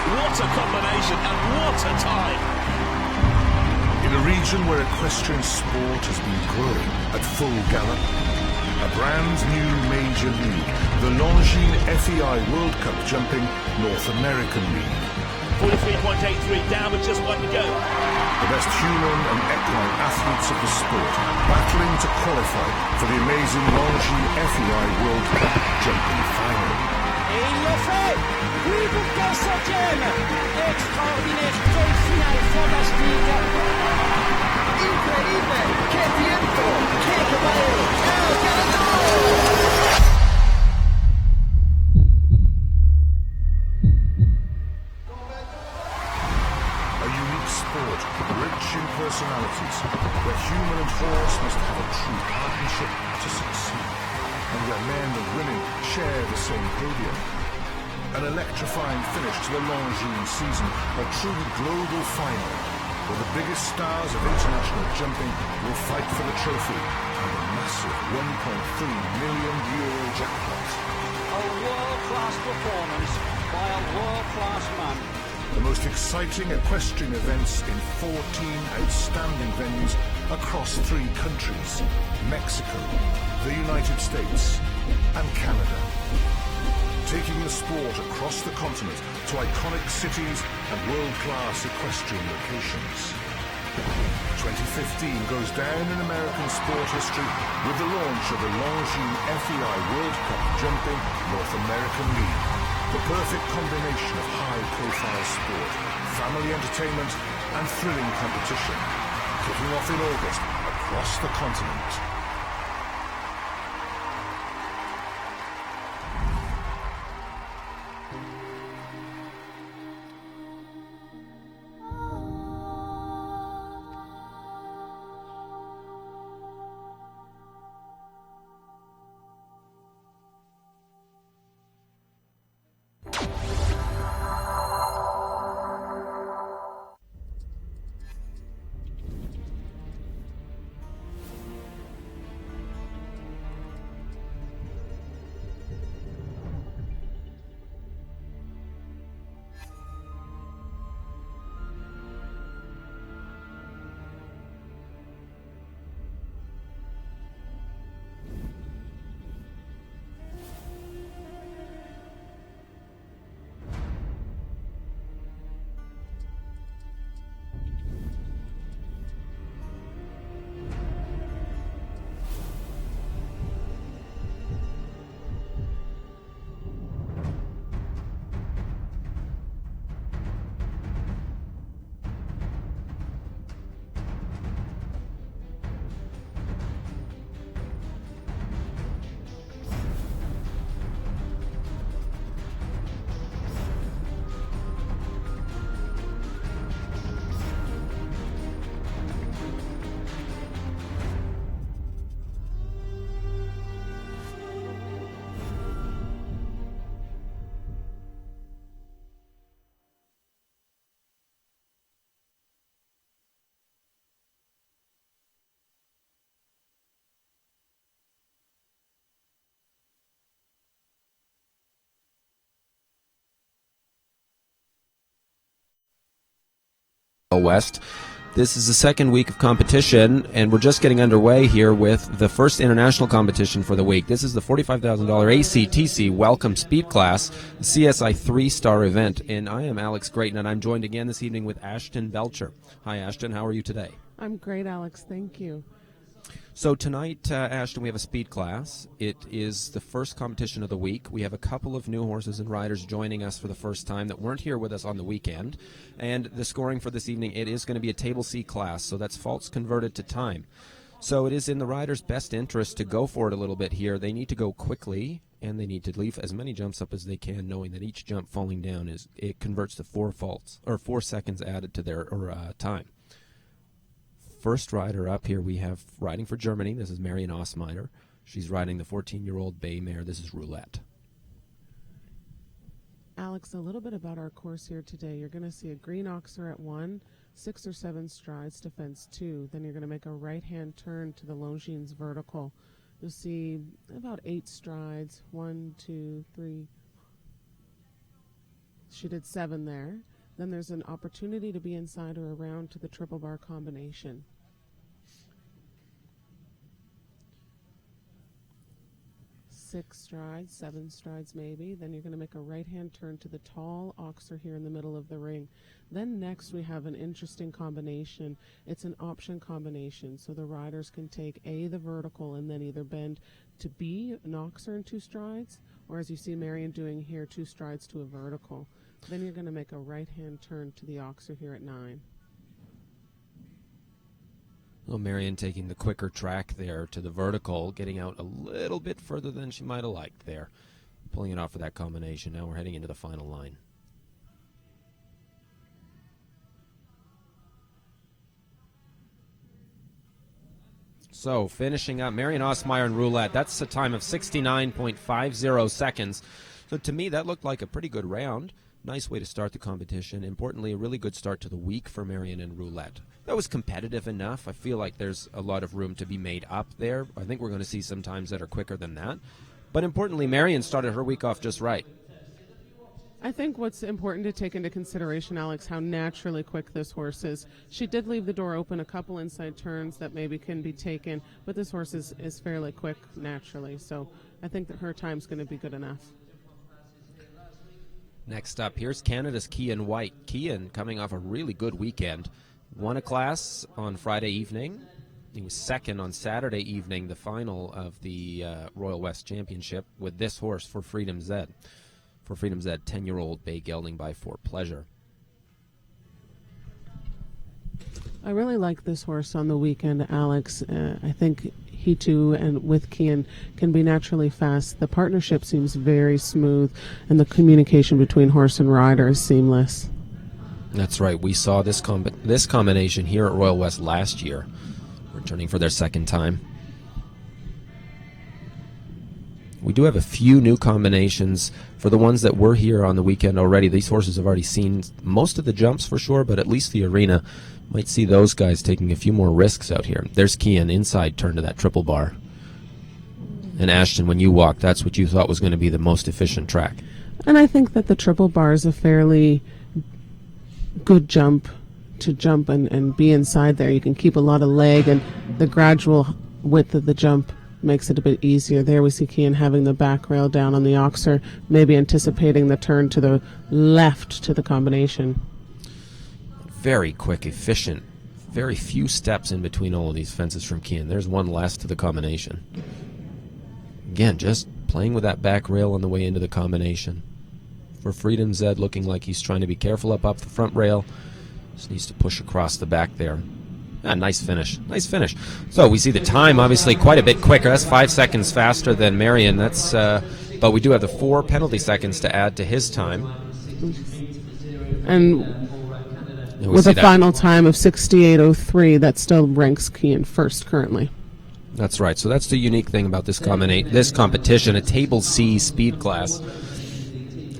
What a combination and what a time. In a region where equestrian sport has been growing at full gallop, a brand new major league, the Longines FEI World Cup Jumping North American League. 43.83 down with just one to go. The best human and equine athletes of the sport battling to qualify for the amazing Longines FEI World Cup Jumping Final. Et il le fait! Oui, pour 15e! Extraordinaire, quelle finale fantastique! Increíble! ¡Qué tiempo! ¡Qué caballero! ¡El ganador! A unique sport, rich in personalities, where human and horse must have a true partnership to succeed, and where men and women share the same podium. An electrifying finish to the Longines season, a truly global final, where the biggest stars of international jumping will fight for the trophy and the massive €1.3 million jackpot. A world-class performance by a world-class man. The most exciting equestrian events in 14 outstanding venues across 3 countries, Mexico, the United States and Canada. Taking the sport across the continent to iconic cities and world-class equestrian locations. 2015 goes down in American sport history with the launch of the Longines FEI World Cup Jumping North American League. The perfect combination of high-profile sport, family entertainment and thrilling competition. Kicking off in August across the continent. West. This is the second week of competition, and we're just getting underway here with the first international competition for the week. This is the $45,000 ACTC Welcome Speed Class, the CSI 3-star event, and I am Alex Grayton, and I'm joined again this evening with Ashton Belcher. Hi, Ashton. How are you today? I'm great, Alex. Thank you. So tonight, Ashton, we have a speed class. It is the first competition of the week. We have a couple of new horses and riders joining us for the first time that weren't here with us on the weekend. And the scoring for this evening, it is going to be a Table C class, so that's faults converted to time. So it is in the riders' best interest to go for it a little bit here. They need to go quickly, and they need to leave as many jumps up as they can, knowing that each jump falling down it converts to 4 faults, or 4 seconds added to their time. First rider up here we have riding for Germany. This is Marion Osmeyer. She's riding the 14-year-old bay mare. This is Roulette. Alex, a little bit about our course here today. You're going to see a green oxer at 1, 6 or 7 strides to fence 2. Then you're going to make a right-hand turn to the Longines vertical. You'll see about 8 strides, 1, 2, 3, She did 7 there. Then there's an opportunity to be inside or around to the triple bar combination. Six strides, 7 strides maybe. Then you're going to make a right-hand turn to the tall oxer here in the middle of the ring. Then next we have an interesting combination. It's an option combination, so the riders can take A, the vertical, and then either bend to B, an oxer in 2 strides, or as you see Marion doing here, 2 strides to a vertical. Then you're going to make a right-hand turn to the oxer here at 9. Well, Marion taking the quicker track there to the vertical, getting out a little bit further than she might have liked there. Pulling it off for that combination. Now we're heading into the final line. So finishing up, Marion Osmeyer and Roulette. That's a time of 69.50 seconds. So to me, that looked like a pretty good round. Nice way to start the competition. Importantly, a really good start to the week for Marion and Roulette. That was competitive enough. I feel like there's a lot of room to be made up there. I think we're going to see some times that are quicker than that. But importantly, Marion started her week off just right. I think what's important to take into consideration, Alex, how naturally quick this horse is. She did leave the door open, a couple inside turns that maybe can be taken, but this horse is fairly quick naturally. So I think that her time's going to be good enough. Next up, here's Canada's Kian White. Kian coming off a really good weekend. Won a class on Friday evening. He was second on Saturday evening, the final of the Royal West Championship, with this horse for Freedom Z. For Freedom Z, 10-year-old Bay Gelding by For Pleasure. I really like this horse on the weekend, Alex. I think he too, and with Kian, can be naturally fast. The partnership seems very smooth, and the communication between horse and rider is seamless. That's right. We saw this combination here at Royal West last year, returning for their second time. We do have a few new combinations for the ones that were here on the weekend already. These horses have already seen most of the jumps for sure, but at least the arena might see those guys taking a few more risks out here. There's Kian, inside turn to that triple bar. And Ashton, when you walked, that's what you thought was going to be the most efficient track. And I think that the triple bar is a fairly good jump to jump and be inside there. You can keep a lot of leg, and the gradual width of the jump makes it a bit easier. There we see Kian having the back rail down on the oxer, maybe anticipating the turn to the left to the combination. Very quick, efficient, very few steps in between all of these fences from Kian. There's one last to the combination. Again, just playing with that back rail on the way into the combination. For Freedom Z, looking like he's trying to be careful up the front rail. Just needs to push across the back there. Nice finish. Nice finish. So we see the time obviously quite a bit quicker. That's 5 seconds faster than Marion. That's but we do have the 4 penalty seconds to add to his time. And with a final time of 68.03, that still ranks Kian first currently. That's right. So that's the unique thing about this competition, a Table C speed class.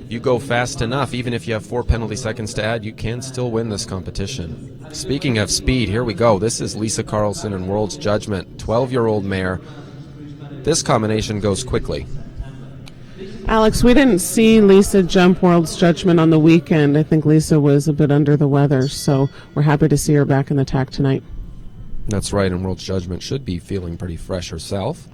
You go fast enough, even if you have 4 penalty seconds to add, you can still win this competition. Speaking of speed, here we go. This is Lisa Carlson and World's Judgment, 12-year-old mare. This combination goes quickly. Alex, we didn't see Lisa jump World's Judgment on the weekend. I think Lisa was a bit under the weather, so we're happy to see her back in the tack tonight. That's right, and World's Judgment should be feeling pretty fresh herself.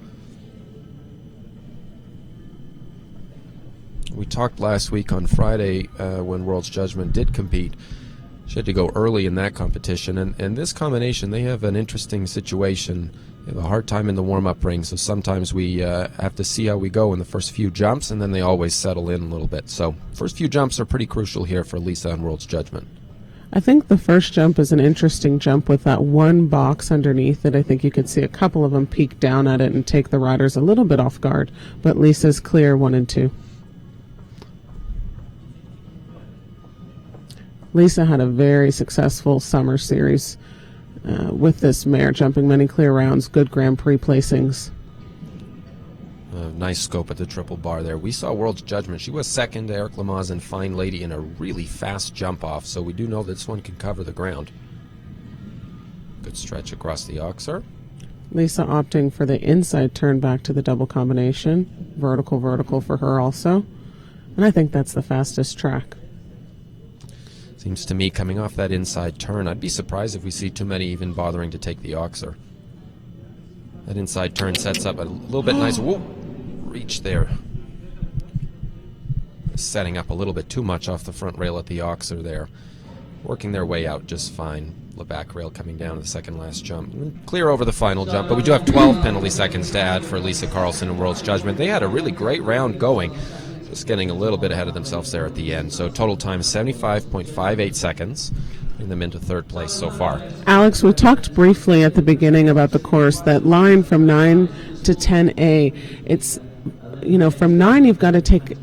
We talked last week on Friday when World's Judgment did compete. She had to go early in that competition, and this combination, they have an interesting situation. They have a hard time in the warm-up ring, so sometimes we have to see how we go in the first few jumps, and then they always settle in a little bit. So first few jumps are pretty crucial here for Lisa and World's Judgment. I think the first jump is an interesting jump with that one box underneath it. I think you could see a couple of them peek down at it and take the riders a little bit off guard, but Lisa's clear 1 and 2. Lisa had a very successful summer series with this mare, jumping many clear rounds, good Grand Prix placings. Nice scope at the triple bar there. We saw World's Judgment. She was second to Eric Lamaze and Fine Lady in a really fast jump off, so we do know this one can cover the ground. Good stretch across the oxer. Lisa opting for the inside turn back to the double combination. Vertical for her also. And I think that's the fastest track. Seems to me coming off that inside turn, I'd be surprised if we see too many even bothering to take the Oxer. That inside turn sets up a little bit nice reach there. Setting up a little bit too much off the front rail at the Oxer there. Working their way out just fine. The back rail coming down to the second last jump. Clear over the final jump, but we do have 12 penalty seconds to add for Lisa Carlson and World's Judgment. They had a really great round going. Just getting a little bit ahead of themselves there at the end. So total time 75.58 seconds. Bring them into third place so far. Alex, we talked briefly at the beginning about the course, that line from 9 to 10A. It's, from 9 you've got to take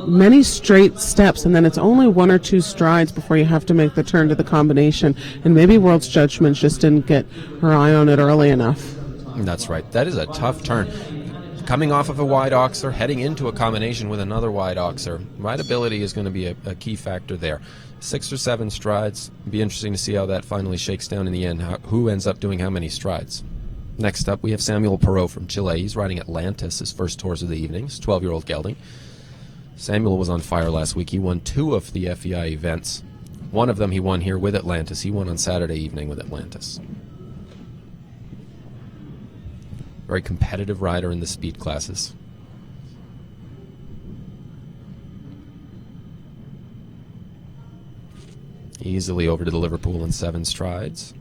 many straight steps, and then it's only 1 or 2 strides before you have to make the turn to the combination. And maybe World's Judgment just didn't get her eye on it early enough. That's right. That is a tough turn. Coming off of a wide Oxer, heading into a combination with another wide Oxer. Rideability is going to be a key factor there. 6 or 7 strides. It'd be interesting to see how that finally shakes down in the end, who ends up doing how many strides. Next up, we have Samuel Perau from Chile. He's riding Atlantis, his first horse of the evening. He's 12-year-old gelding. Samuel was on fire last week. He won 2 of the FEI events. One of them he won here with Atlantis. He won on Saturday evening with Atlantis. Very competitive rider in the speed classes. Easily over to the Liverpool in 7 strides.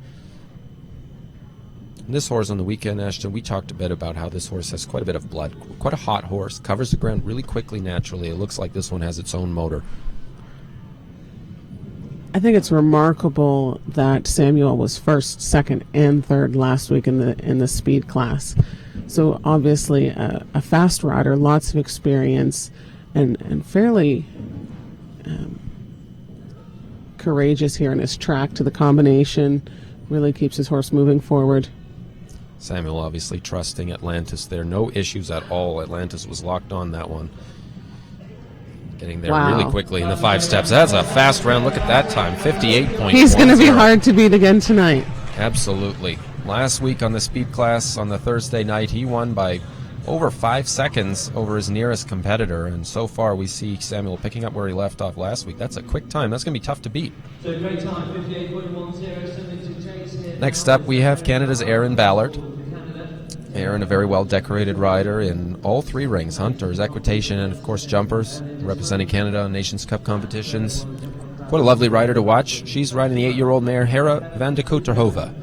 And this horse on the weekend, Ashton, we talked a bit about how this horse has quite a bit of blood. Quite a hot horse. Covers the ground really quickly naturally. It looks like this one has its own motor. I think it's remarkable that Samuel was first, second, and third last week in the speed class. So obviously a fast rider, lots of experience, and fairly courageous here in his track to the combination. Really keeps his horse moving forward. Samuel obviously trusting Atlantis there. No issues at all. Atlantis was locked on that one. Getting there really quickly in the 5 steps. That's a fast round. Look at that time. 58.10. He's going to be hard to beat again tonight. Absolutely. Last week on the speed class on the Thursday night, he won by over 5 seconds over his nearest competitor. And so far we see Samuel picking up where he left off last week. That's a quick time. That's going to be tough to beat. So great time, 58.10. Next up we have Canada's Aaron Ballard. Aaron, a very well-decorated rider in all 3 rings, hunters, equitation, and, of course, jumpers, representing Canada on Nations Cup competitions. What a lovely rider to watch. She's riding the 8-year-old mare, Hera van de Kooterhove.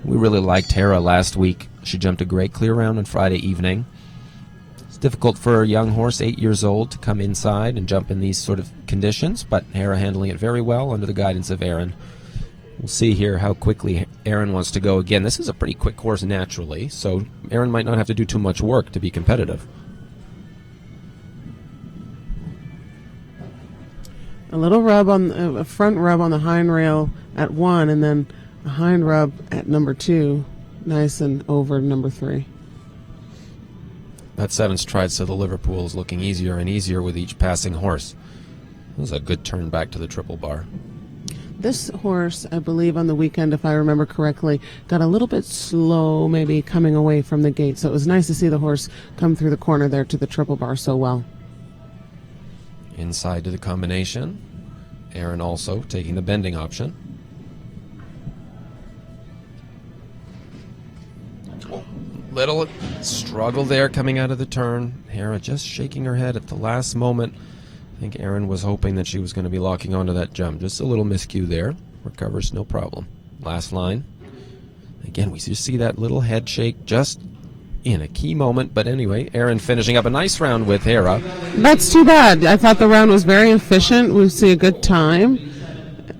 We really liked Hera last week. She jumped a great clear round on Friday evening. It's difficult for a young horse, 8 years old, to come inside and jump in these sort of conditions, but Hera handling it very well under the guidance of Aaron. We'll see here how quickly Aaron wants to go again. This is a pretty quick horse naturally, so Aaron might not have to do too much work to be competitive. A little rub on a front rub on the hind rail at 1, and then a hind rub at number 2, nice and over number 3. That 7 strides to the Liverpool is looking easier and easier with each passing horse. It was a good turn back to the triple bar. This horse, I believe on the weekend, if I remember correctly, got a little bit slow, maybe coming away from the gate. So it was nice to see the horse come through the corner there to the triple bar so well. Inside to the combination. Aaron also taking the bending option. Little struggle there coming out of the turn. Hera just shaking her head at the last moment. I think Aaron was hoping that she was going to be locking onto that jump. Just a little miscue there. Recovers, no problem. Last line. Again, we just see that little head shake just in a key moment. But anyway, Aaron finishing up a nice round with Hera. That's too bad. I thought the round was very efficient. We see a good time.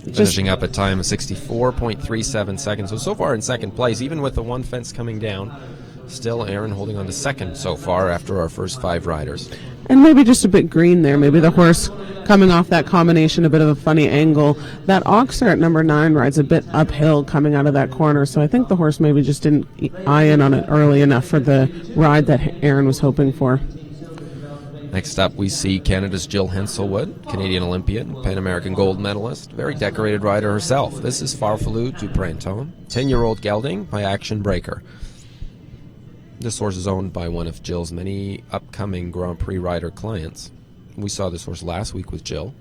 Finishing up a time of 64.37 seconds. So far in second place, even with the one fence coming down. Still Aaron holding on to second so far after our first 5 riders. And maybe just a bit green there. Maybe the horse coming off that combination, a bit of a funny angle. That Oxer at number 9 rides a bit uphill coming out of that corner. So I think the horse maybe just didn't eye in on it early enough for the ride that Aaron was hoping for. Next up, we see Canada's Jill Henselwood, Canadian Olympian, Pan American gold medalist, very decorated rider herself. This is Farfalou du Printemps, 10-year-old gelding by Action Breaker. This horse is owned by one of Jill's many upcoming Grand Prix rider clients. We saw this horse last week with Jill.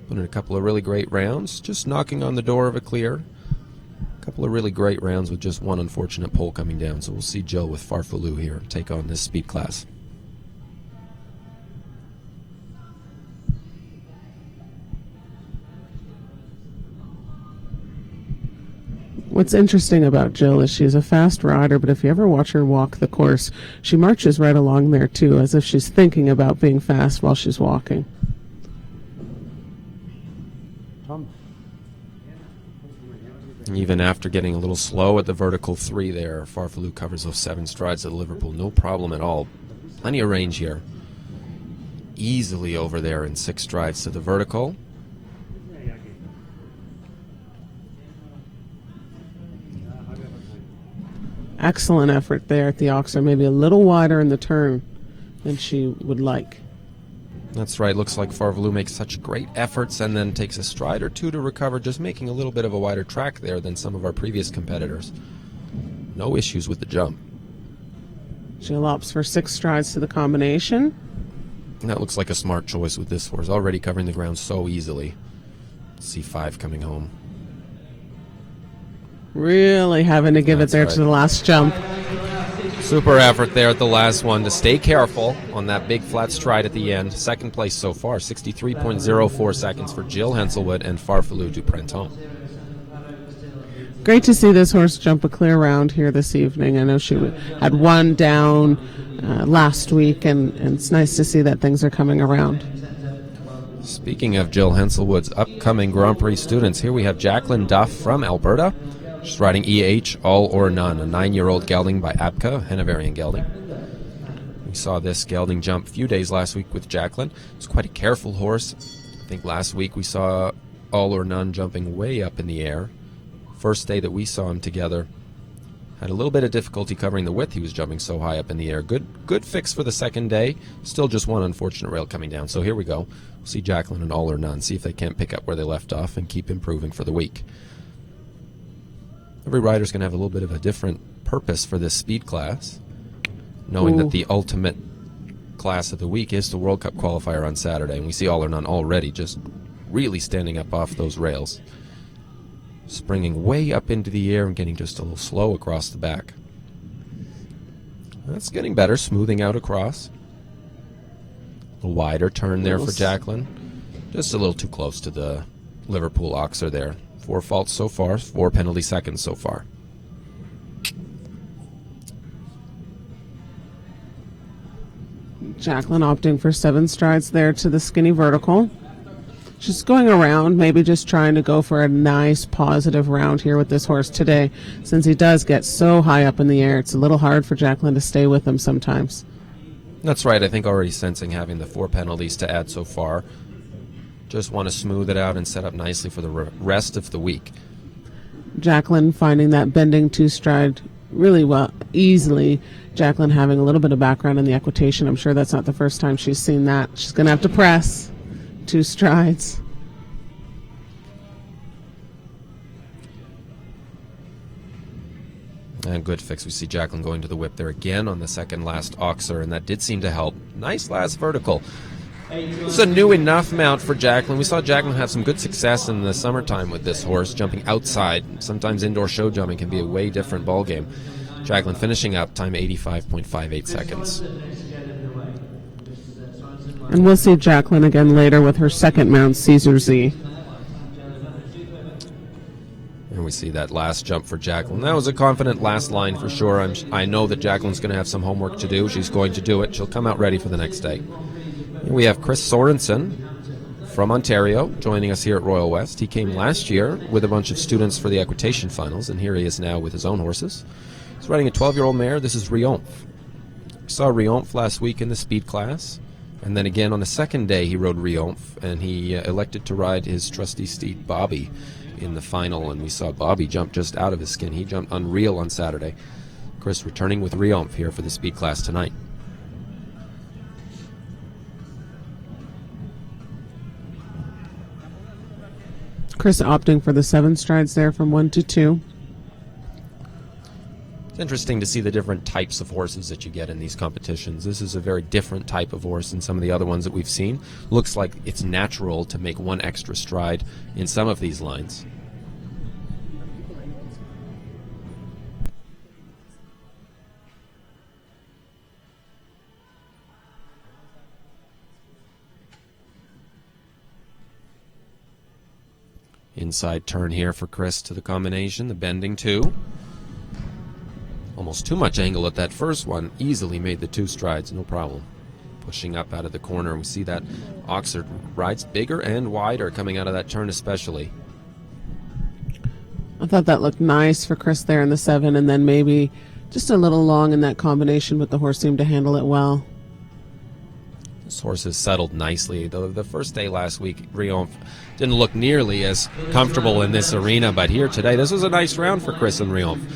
Put in a couple of really great rounds, just knocking on the door of a clear. A couple of really great rounds with just one unfortunate pole coming down. So we'll see Jill with Farfaloo here take on this speed class. What's interesting about Jill is she's a fast rider, but if you ever watch her walk the course, she marches right along there too, as if she's thinking about being fast while she's walking. Even after getting a little slow at the vertical 3 there, Farfaloo covers those 7 strides at Liverpool. No problem at all. Plenty of range here. Easily over there in 6 strides to the vertical. Excellent effort there at the Oxer, maybe a little wider in the turn than she would like. That's right. Looks like Farfaloo makes such great efforts and then takes a stride or two to recover, just making a little bit of a wider track there than some of our previous competitors. No issues with the jump. Jill opts for 6 strides to the combination. And that looks like a smart choice with this horse, already covering the ground so easily. C5 coming home. Really having to give it there to the last jump. Super effort there at the last one to stay careful on that big flat stride at the end. Second place so far, 63.04 seconds for Jill Henselwood and Farfaloo du Printemps. Great to see this horse jump a clear round here this evening. I know she had one down last week, and it's nice to see that things are coming around. Speaking of Jill Henselwood's upcoming Grand Prix students, here we have Jaclyn Duff from Alberta. She's riding EH All or None, a 9-year-old gelding by APCA, Hanoverian gelding. We saw this gelding jump a few days last week with Jaclyn. It's quite a careful horse. I think last week we saw All or None jumping way up in the air. First day that we saw him together, had a little bit of difficulty covering the width. He was jumping so high up in the air. Good fix for the second day. Still just one unfortunate rail coming down. So here we go. We'll see Jaclyn and All or None, see if they can't pick up where they left off and keep improving for the week. Every rider's going to have a little bit of a different purpose for this speed class, knowing that the ultimate class of the week is the World Cup qualifier on Saturday. And we see All or None already just really standing up off those rails, springing way up into the air and getting just a little slow across the back. That's getting better, smoothing out across. A wider turn there for Jaclyn. Just a little too close to the Liverpool Oxer there. 4 faults so far, 4 penalty seconds so far. Jaclyn opting for 7 strides there to the skinny vertical. Just going around, maybe just trying to go for a nice positive round here with this horse today. Since he does get so high up in the air, it's a little hard for Jaclyn to stay with him sometimes. That's right. I think already sensing having the 4 penalties to add so far. Just want to smooth it out and set up nicely for the rest of the week. Jaclyn finding that bending 2 stride really well, easily. Jaclyn having a little bit of background in the equitation. I'm sure that's not the first time she's seen that. She's going to have to press 2 strides. And good fix. We see Jaclyn going to the whip there again on the second last Oxer, and that did seem to help. Nice last vertical. This is a new enough mount for Jaclyn. We saw Jaclyn have some good success in the summertime with this horse, jumping outside. Sometimes indoor show jumping can be a way different ball game. Jaclyn finishing up, time 85.58 seconds. And we'll see Jaclyn again later with her second mount, Caesar Z. And we see that last jump for Jaclyn. That was a confident last line for sure. I know that Jaclyn's going to have some homework to do. She's going to do it. She'll come out ready for the next day. Here we have Chris Sorenson from Ontario joining us here at Royal West. He came last year with a bunch of students for the equitation finals, and here he is now with his own horses. He's riding a 12-year-old mare. This is Riomf. We saw Riomf last week in the speed class, and then again on the second day he rode Riomf, and he elected to ride his trusty steed Bobby in the final, and we saw Bobby jump just out of his skin. He jumped unreal on Saturday. Chris returning with Riomf here for the speed class tonight. Chris opting for the 7 strides there from 1 to 2. It's interesting to see the different types of horses that you get in these competitions. This is a very different type of horse than some of the other ones that we've seen. Looks like it's natural to make one extra stride in some of these lines. Inside turn here for Chris to the combination, the bending two. Almost too much angle at that first one. Easily made the 2 strides, no problem. Pushing up out of the corner. We see that Oxford rides bigger and wider coming out of that turn especially. I thought that looked nice for Chris there in the 7, and then maybe just a little long in that combination, but the horse seemed to handle it well. This horse has settled nicely. The first day last week, Riom didn't look nearly as comfortable in this arena, but here today, this was a nice round for Chris and Riom.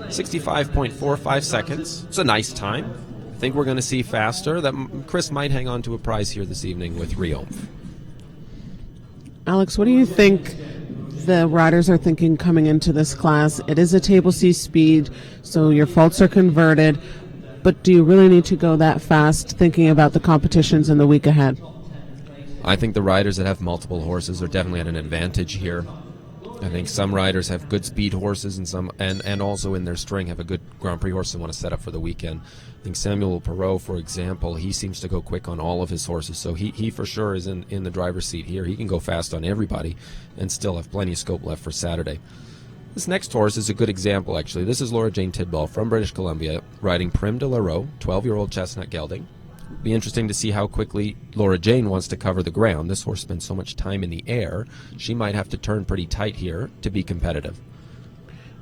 65.45 seconds. It's a nice time. I think we're going to see faster. That Chris might hang on to a prize here this evening with Riom. Alex, what do you think the riders are thinking coming into this class? It is a table C speed, so your faults are converted. But do you really need to go that fast thinking about the competitions in the week ahead? I think the riders that have multiple horses are definitely at an advantage here. I think some riders have good speed horses and also in their string have a good Grand Prix horse they want to set up for the weekend. I think Samuel Perau, for example, he seems to go quick on all of his horses, so he for sure is in the driver's seat here. He can go fast on everybody and still have plenty of scope left for Saturday. This next horse is a good example, actually. This is Jane Tidball from British Columbia, riding Prim de la Roe, 12-year-old chestnut gelding. Be interesting to see how quickly Lorie Jane wants to cover the ground. This horse spends so much time in the air, she might have to turn pretty tight here to be competitive.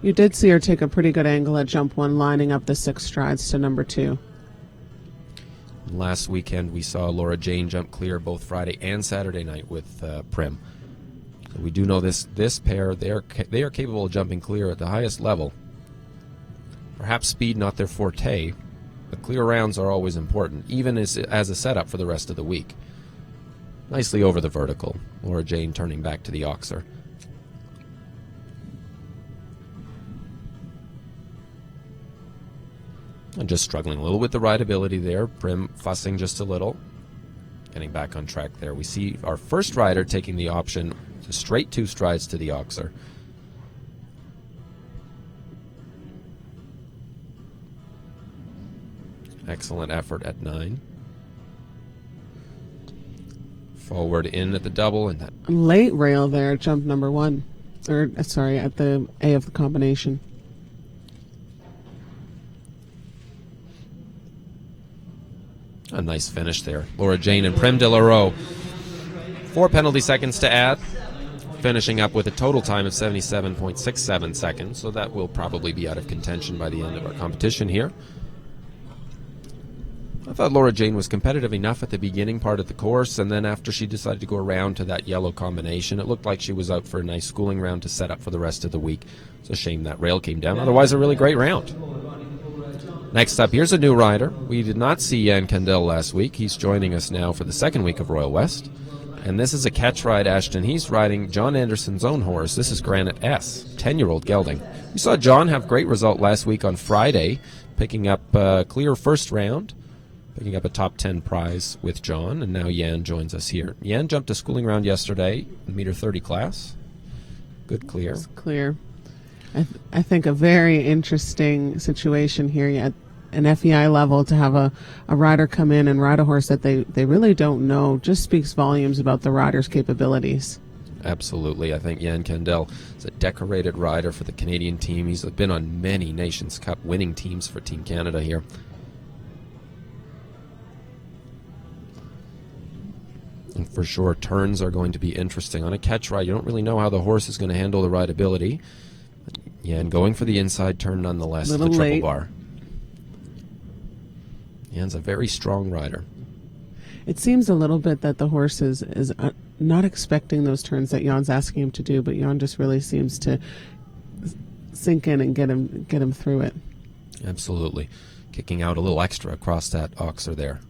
You did see her take a pretty good angle at jump 1, lining up the 6 strides to number 2. Last weekend we saw Lorie Jane jump clear both Friday and Saturday night with Prim. So we do know this pair, they are capable of jumping clear at the highest level. Perhaps speed not their forte, but clear rounds are always important, even as a setup for the rest of the week. Nicely over the vertical. Lorie Jane turning back to the Oxer. And just struggling a little with the rideability there. Prim fussing just a little. Getting back on track there. We see our first rider taking the option to straight 2 strides to the Oxer. Excellent effort at 9. Forward in at the double and that Late rail there at jump number 1. Or, sorry, at the A of the combination. a nice finish there. Lorie Jane and Prim de la Roe. 4 penalty seconds to add. Finishing up with a total time of 77.67 seconds, so that will probably be out of contention by the end of our competition here. I thought Lorie Jane was competitive enough at the beginning part of the course, and then after she decided to go around to that yellow combination, it looked like she was out for a nice schooling round to set up for the rest of the week. It's a shame that rail came down. Otherwise, a really great round. Next up, here's a new rider. We did not see Jan Kandell last week. He's joining us now for the second week of Royal West. And this is a catch ride, Ashton. He's riding John Anderson's own horse. This is Granite S, 10-year-old gelding. We saw John have great result last week on Friday, picking up a clear first round, picking up a top 10 prize with John, and now Jan joins us here. Jan jumped a schooling round yesterday in meter 30 class. Good clear. It's clear. I think a very interesting situation here at an FEI level to have a rider come in and ride a horse that they really don't know just speaks volumes about the rider's capabilities. Absolutely. I think Jan Kandell is a decorated rider for the Canadian team. He's been on many Nations Cup winning teams for Team Canada here. And for sure, turns are going to be interesting. On a catch ride, you don't really know how the horse is going to handle the rideability. Jan going for the inside turn nonetheless, the triple late. Bar. Jan's a very strong rider. It seems a little bit that the horse is not expecting those turns that Jan's asking him to do, but Jan just really seems to sink in and get him through it. Absolutely. Kicking out a little extra across that oxer there.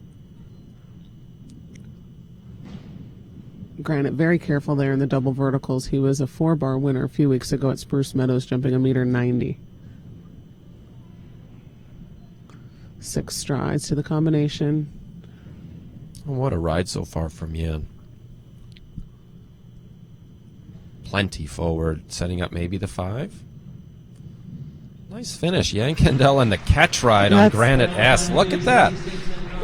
Granite very careful there in the double verticals. He was a 4-bar winner a few weeks ago at Spruce Meadows, jumping a meter 90. 6 strides to the combination. What a ride so far from Yan. Plenty forward, setting up maybe the 5. Nice finish. Yan Kandell on the catch ride on Granite S. Look at that.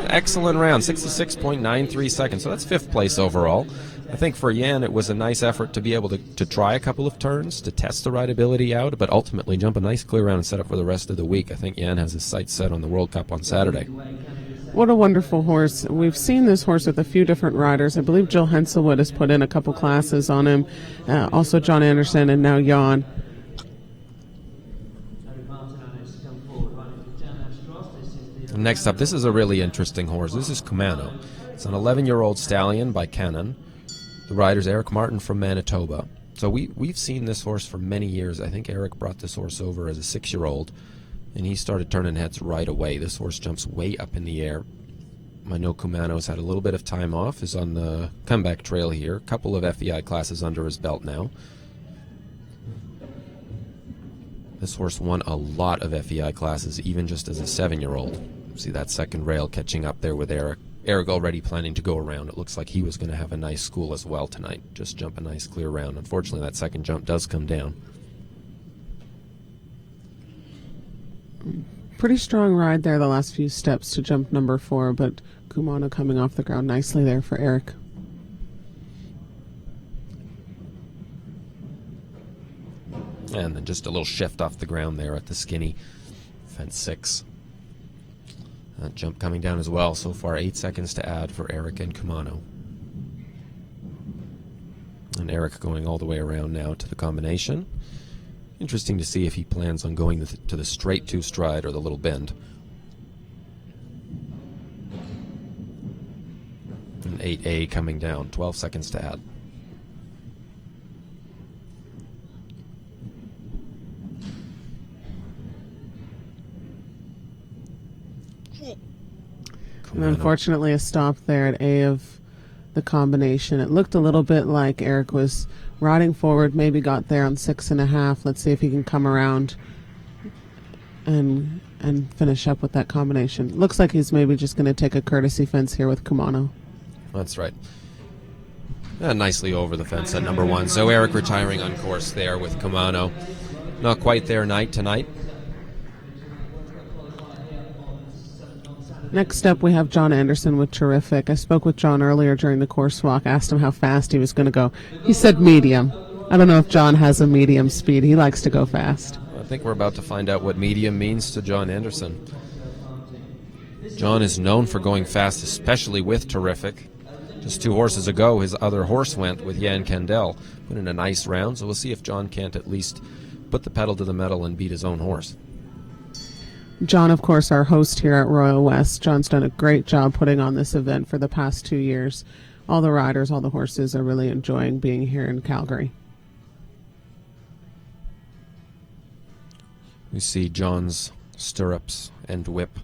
Excellent round, 66.93 seconds. So that's 5th place overall. I think for Yan, it was a nice effort to be able to try a couple of turns, to test the rideability out, but ultimately jump a nice clear round and set up for the rest of the week. I think Yan has his sights set on the World Cup on Saturday. What a wonderful horse. We've seen this horse with a few different riders. I believe Jill Henselwood has put in a couple classes on him. Also John Anderson and now Jan. Next up, this is a really interesting horse. This is Kumano. It's an 11-year-old stallion by Canon. The rider's Eric Martin from Manitoba. So we've seen this horse for many years. I think Eric brought this horse over as a 6-year-old, and he started turning heads right away. This horse jumps way up in the air. I know Kumano's had a little bit of time off, is on the comeback trail here. A couple of FEI classes under his belt now. This horse won a lot of FEI classes, even just as a 7-year-old. See that second rail catching up there with Eric. Eric already planning to go around. It looks like he was going to have a nice school as well tonight. Just jump a nice clear round. Unfortunately, that second jump does come down. Pretty strong ride there the last few steps to jump number 4, but Kumano coming off the ground nicely there for Eric. And then just a little shift off the ground there at the skinny. Fence 6. That jump coming down as well. So far 8 seconds to add for Eric and Kumano. And Eric going all the way around now to the combination. Interesting to see if he plans on going to the straight 2 stride or the little bend. And 8A coming down. 12 seconds to add. And unfortunately a stop there at A of the combination. It looked a little bit like Eric was riding forward, maybe got there on 6.5. Let's see if he can come around and finish up with that combination. Looks like he's maybe just going to take a courtesy fence here with Kumano. That's right. Nicely over the fence at number 1. So Eric retiring on course there with Kumano. Not quite there tonight. Next up, we have John Anderson with Terrific. I spoke with John earlier during the course walk, asked him how fast he was going to go. He said medium. I don't know if John has a medium speed. He likes to go fast. I think we're about to find out what medium means to John Anderson. John is known for going fast, especially with Terrific. Just 2 horses ago, his other horse went with Yan Kandell. Put in a nice round, so we'll see if John can't at least put the pedal to the metal and beat his own horse. John, of course, our host here at Royal West. John's done a great job putting on this event for the past 2 years. All the riders, all the horses are really enjoying being here in Calgary. We see John's stirrups and whip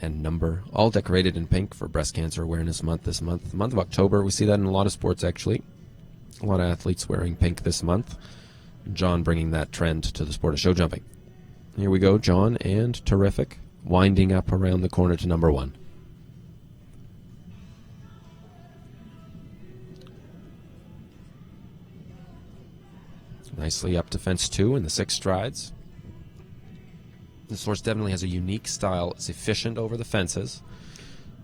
and number, all decorated in pink for Breast Cancer Awareness Month this month. The month of October, we see that in a lot of sports, actually. A lot of athletes wearing pink this month. John bringing that trend to the sport of show jumping. Here we go, John and Terrific, winding up around the corner to number 1. Nicely up to fence 2 in the 6 strides. This horse definitely has a unique style. It's efficient over the fences.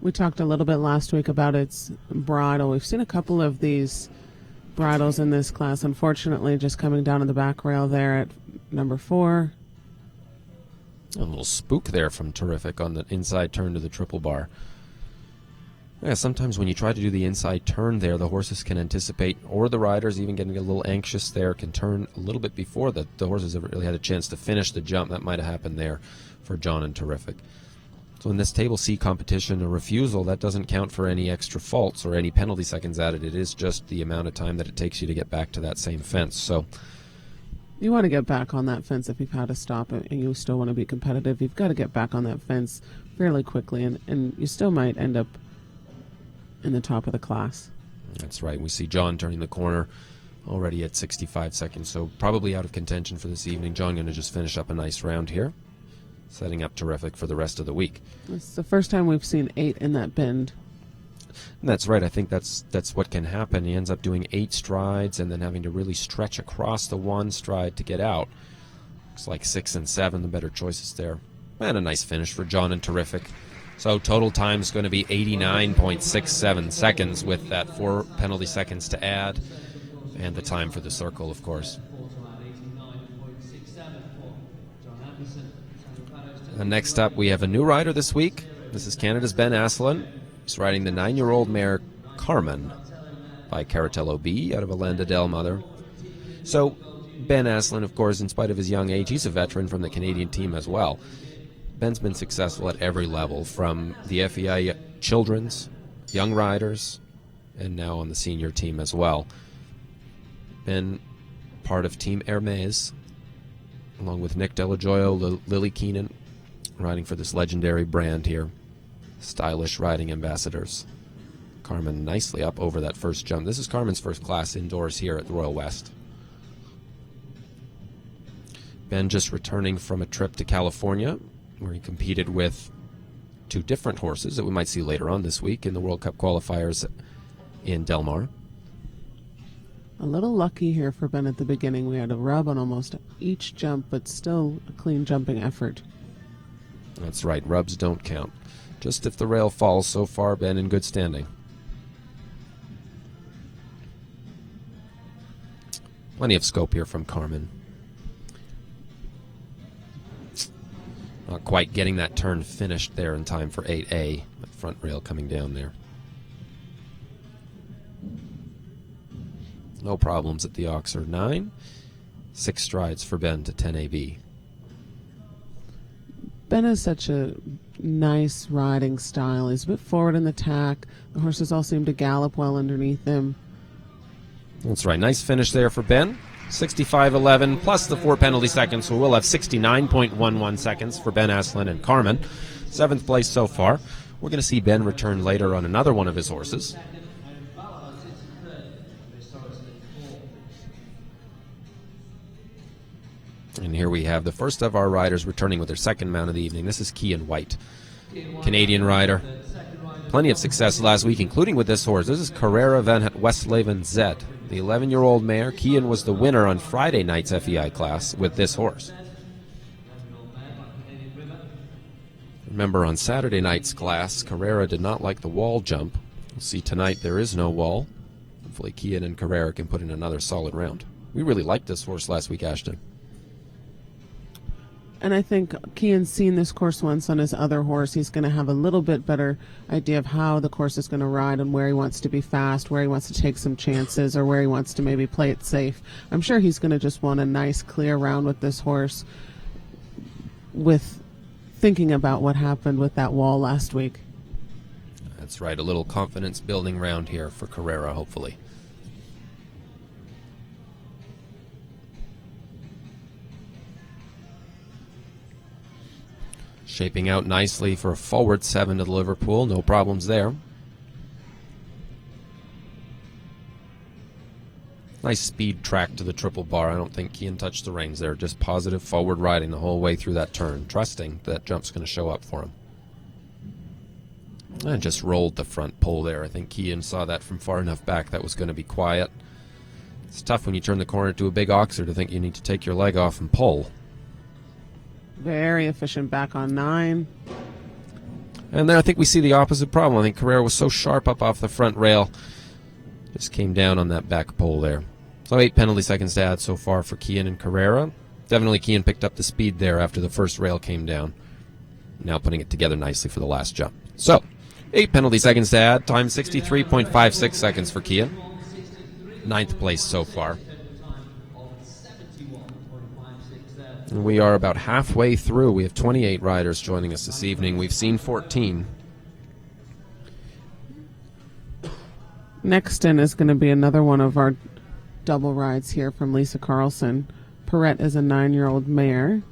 We talked a little bit last week about its bridle. We've seen a couple of these bridles in this class, unfortunately, just coming down on the back rail there at number 4. A little spook there from Terrific on the inside turn to the triple bar. Yeah, sometimes when you try to do the inside turn there, the horses can anticipate, or the riders even getting a little anxious there, can turn a little bit before the horses have really had a chance to finish the jump. That might have happened there for John and Terrific. So in this Table C competition, a refusal, that doesn't count for any extra faults or any penalty seconds added. It is just the amount of time that it takes you to get back to that same fence. So you want to get back on that fence if you've had to stop it and you still want to be competitive. You've got to get back on that fence fairly quickly, and you still might end up in the top of the class. That's right. We see John turning the corner already at 65 seconds, so probably out of contention for this evening. John going to just finish up a nice round here. setting up terrific for the rest of the week. It's the first time we've seen 8 in that bend. And that's right. I think that's what can happen. He ends up doing 8 strides and then having to really stretch across the one stride to get out. Looks like 6 and 7, the better choices there. And a nice finish for John and terrific. So total time is going to be 89.67 seconds with that 4 penalty seconds to add. And the time for the circle, of course. And next up, we have a new rider this week. This is Canada's Ben Aselin. He's riding the 9-year-old mare Carmen by Caratello B out of Alanda Del Mother. So Ben Aselin, of course, in spite of his young age, he's a veteran from the Canadian team as well. Ben's been successful at every level, from the FEI children's, young riders, and now on the senior team as well. Been part of Team Hermes, along with Nick Delajoyo, Lily Keenan, riding for this legendary brand here. Stylish riding ambassadors. Carmen nicely up over that first jump. This is Carmen's first class indoors here at the Royal West. Ben just returning from a trip to California, where he competed with 2 different horses that we might see later on this week in the World Cup qualifiers in Del Mar. A little lucky here for Ben at the beginning. We had a rub on almost each jump, but still a clean jumping effort. That's right, rubs don't count. Just if the rail falls, so far Ben in good standing. Plenty of scope here from Carmen. Not quite getting that turn finished there in time for 8A. That front rail coming down there. No problems at the Oxer 9. 6 strides for Ben to 10AB. Ben has such a nice riding style. He's a bit forward in the tack. The horses all seem to gallop well underneath him. That's right. Nice finish there for Ben. 65.11 plus the 4 penalty seconds, so we'll have 69.11 seconds for Ben Aselin and Carmen. 7th place so far. We're going to see Ben return later on another one of his horses. And here we have the first of our riders returning with their second mount of the evening. This is Kian White, Canadian rider. Plenty of success last week, including with this horse. This is Carrera van het Westleven Z. The 11-year-old mare. Kian was the winner on Friday night's FEI class with this horse. Remember, on Saturday night's class, Carrera did not like the wall jump. We'll see tonight there is no wall. Hopefully Kian and Carrera can put in another solid round. We really liked this horse last week, Ashton. And I think Kian's seen this course once on his other horse. He's going to have a little bit better idea of how the course is going to ride and where he wants to be fast, where he wants to take some chances, or where he wants to maybe play it safe. I'm sure he's going to just want a nice, clear round with this horse, with thinking about what happened with that wall last week. That's right. A little confidence building round here for Carrera, hopefully. Shaping out nicely for a forward 7 to the Liverpool. No problems there. Nice speed track to the triple bar. I don't think Kian touched the reins there. Just positive forward riding the whole way through that turn, trusting that jump's going to show up for him. And just rolled the front pole there. I think Kian saw that from far enough back that was going to be quiet. It's tough when you turn the corner to a big oxer to think you need to take your leg off and pull. Very efficient back on 9. And then I think we see the opposite problem. I think Carrera was so sharp up off the front rail. Just came down on that back pole there. So 8 penalty seconds to add so far for Kian and Carrera. Definitely Kian picked up the speed there after the first rail came down. Now putting it together nicely for the last jump. So 8 penalty seconds to add. Time 63.56 seconds for Kian. 9th place so far. And we are about halfway through. We have 28 riders joining us this evening. We've seen 14. Next in is going to be another one of our double rides here from Lisa Carlson. Perret is a 9-year-old mare.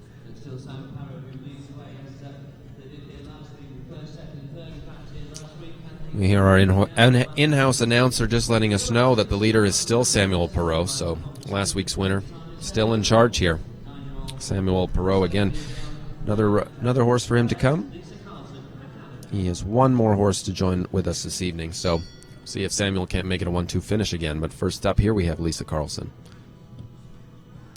We hear our in-house announcer just letting us know that the leader is still Samuel Perau, so last week's winner still in charge here. Samuel Perau again Another horse for him to come. He has one more horse to join with us this evening, so see if Samuel can't make it a 1-2 finish again. But first up here we have Lisa Carlson.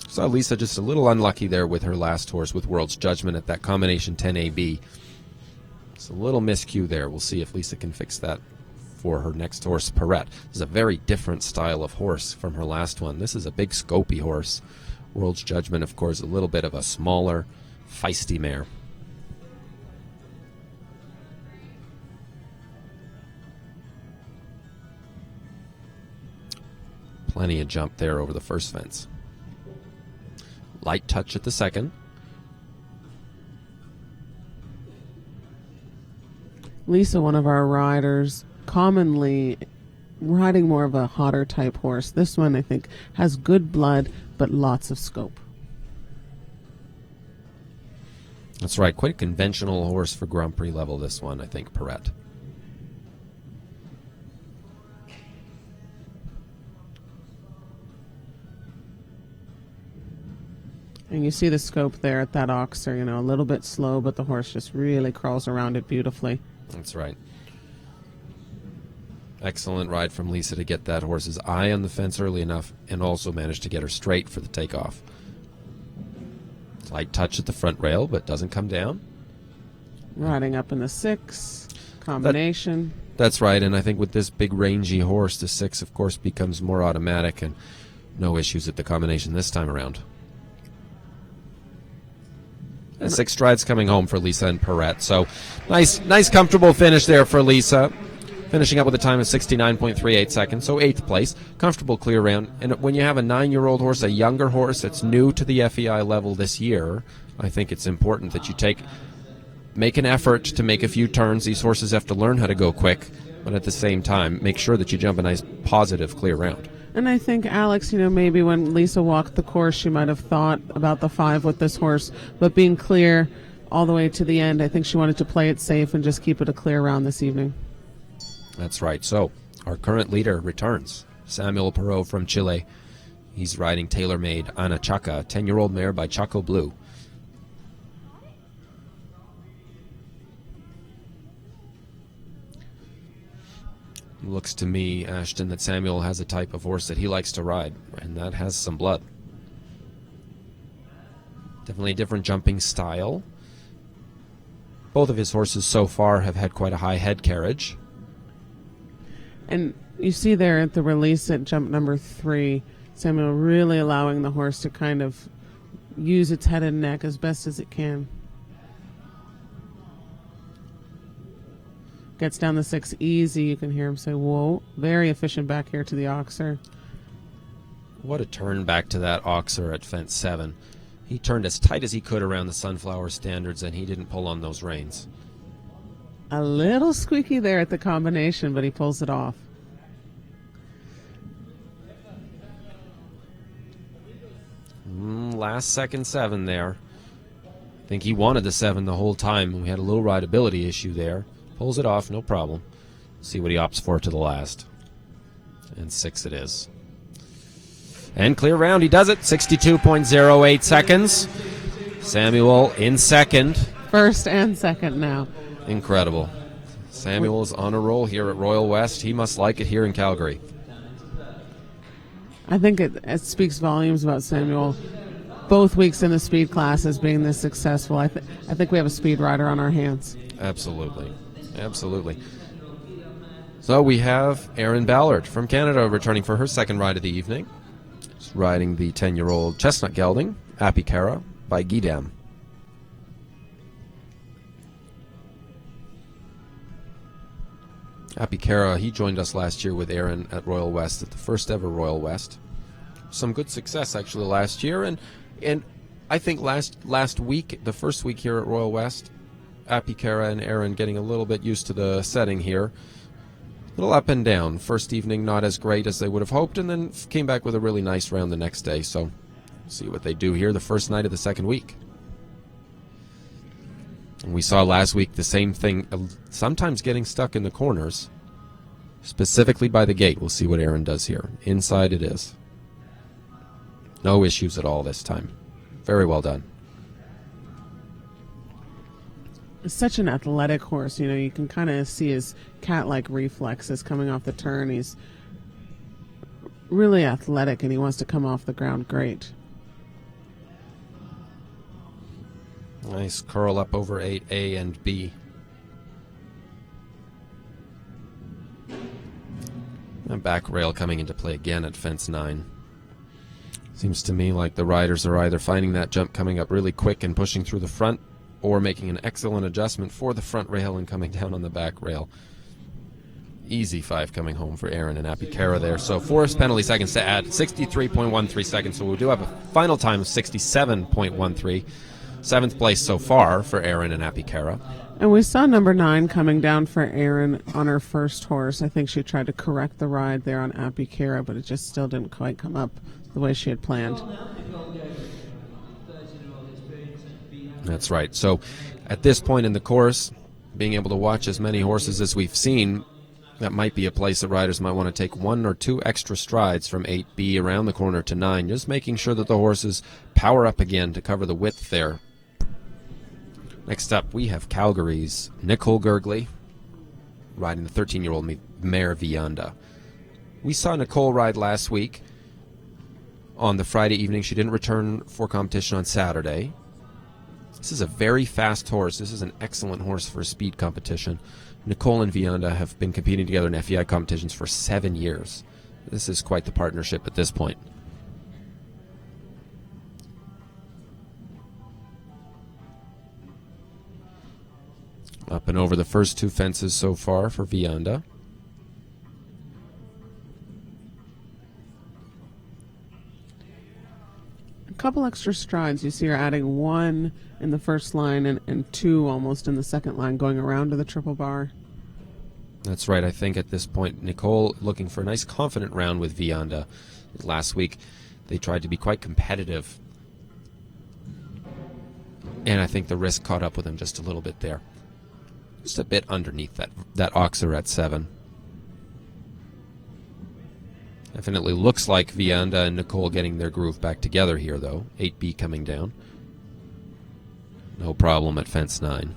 Saw Lisa just a little unlucky there with her last horse with World's Judgment at that combination 10AB. It's a little miscue there. We'll see if Lisa can fix that for her next horse, Perau. This is a very different style of horse from her last one. This is a big scopy horse. World's Judgment, of course, a little bit of a smaller, feisty mare. Plenty of jump there over the first fence. Light touch at the second. Lisa, one of our riders, commonly riding more of a hotter type horse. This one, I think, has good blood, but lots of scope. That's right. Quite a conventional horse for Grand Prix level, this one, I think, Perau. And you see the scope there at that oxer, you know, a little bit slow, but the horse just really crawls around it beautifully. That's right. Excellent ride from Lisa to get that horse's eye on the fence early enough and also managed to get her straight for the takeoff. Light touch at the front rail, but doesn't come down. Riding up in the 6, combination. That's right, and I think with this big rangy horse, the 6, of course, becomes more automatic and no issues at the combination this time around. 6 strides coming home for Lisa and Perau. So nice comfortable finish there for Lisa. Finishing up with a time of 69.38 seconds, so 8th place. Comfortable clear round. And when you have a 9-year-old horse, a younger horse that's new to the FEI level this year, I think it's important that you make an effort to make a few turns. These horses have to learn how to go quick, but at the same time, make sure that you jump a nice positive clear round. And I think, Alex, you know, maybe when Lisa walked the course, she might have thought about the 5 with this horse, but being clear all the way to the end, I think she wanted to play it safe and just keep it a clear round this evening. That's right. So our current leader returns, Samuel Perau from Chile. He's riding tailor-made Anachaca, 10-year-old mare by Chaco Blue. Looks to me, Ashton, that Samuel has a type of horse that he likes to ride, and that has some blood. Definitely a different jumping style. Both of his horses so far have had quite a high head carriage. And you see there at the release at jump number 3, Samuel really allowing the horse to kind of use its head and neck as best as it can. Gets down the 6 easy. You can hear him say, whoa. Very efficient back here to the oxer. What a turn back to that oxer at fence 7. He turned as tight as he could around the Sunflower Standards, and he didn't pull on those reins. A little squeaky there at the combination, but he pulls it off. Last second 7 there. I think he wanted the 7 the whole time. We had a little rideability issue there. Pulls it off, no problem. See what he opts for to the last. And 6 it is. And clear round, he does it. 62.08 seconds. Samuel in second. First and second now. Incredible. Samuel's on a roll here at Royal West. He must like it here in Calgary. I think it speaks volumes about Samuel. Both weeks in the speed classes being this successful. I think we have a speed rider on our hands. Absolutely. Absolutely. So we have Erin Ballard from Canada returning for her second ride of the evening. She's riding the 10-year-old Chestnut Gelding, Apicara, by Guidam. Apicara, he joined us last year with Erin at Royal West, at the first ever Royal West. Some good success actually last year, and I think last week, the first week here at Royal West, Apicara and Erin getting a little bit used to the setting here. A little up and down. First evening not as great as they would have hoped, and then came back with a really nice round the next day. So see what they do here the first night of the second week. And we saw last week the same thing, sometimes getting stuck in the corners, specifically by the gate. We'll see what Erin does here. Inside it is. No issues at all this time. Very well done. Such an athletic horse. You can kind of see his cat-like reflexes coming off the turn. He's really athletic, and he wants to come off the ground great. Nice curl up over 8A and B. And back rail coming into play again at fence 9. Seems to me like the riders are either finding that jump coming up really quick and pushing through the front, or making an excellent adjustment for the front rail and coming down on the back rail. Easy 5 coming home for Aaron and Apikara there. So 4 penalty seconds to add, 63.13 seconds. So we do have a final time of 67.13. 7th place so far for Aaron and Apikara. And we saw number 9 coming down for Aaron on her first horse. I think she tried to correct the ride there on Apikara, but it just still didn't quite come up the way she had planned. That's right. So at this point in the course, being able to watch as many horses as we've seen, that might be a place that riders might want to take 1 or 2 extra strides from 8B around the corner to 9, just making sure that the horses power up again to cover the width there. Next up, we have Calgary's Nicole Gurgley riding the 13-year-old mare Vianda. We saw Nicole ride last week on the Friday evening. She didn't return for competition on Saturday. This is a very fast horse. This is an excellent horse for a speed competition. Nicole and Vianda have been competing together in FEI competitions for 7 years. This is quite the partnership at this point. Up and over the first 2 fences so far for Vianda. Couple extra strides. You see her adding 1 in the first line and 2 almost in the second line, going around to the triple bar. That's right. I think at this point, Nicole looking for a nice confident round with Vianda. Last week, they tried to be quite competitive, and I think the risk caught up with them just a little bit there. Just a bit underneath that oxer at 7. Definitely looks like Vianda and Nicole getting their groove back together here, though. 8B coming down. No problem at fence 9.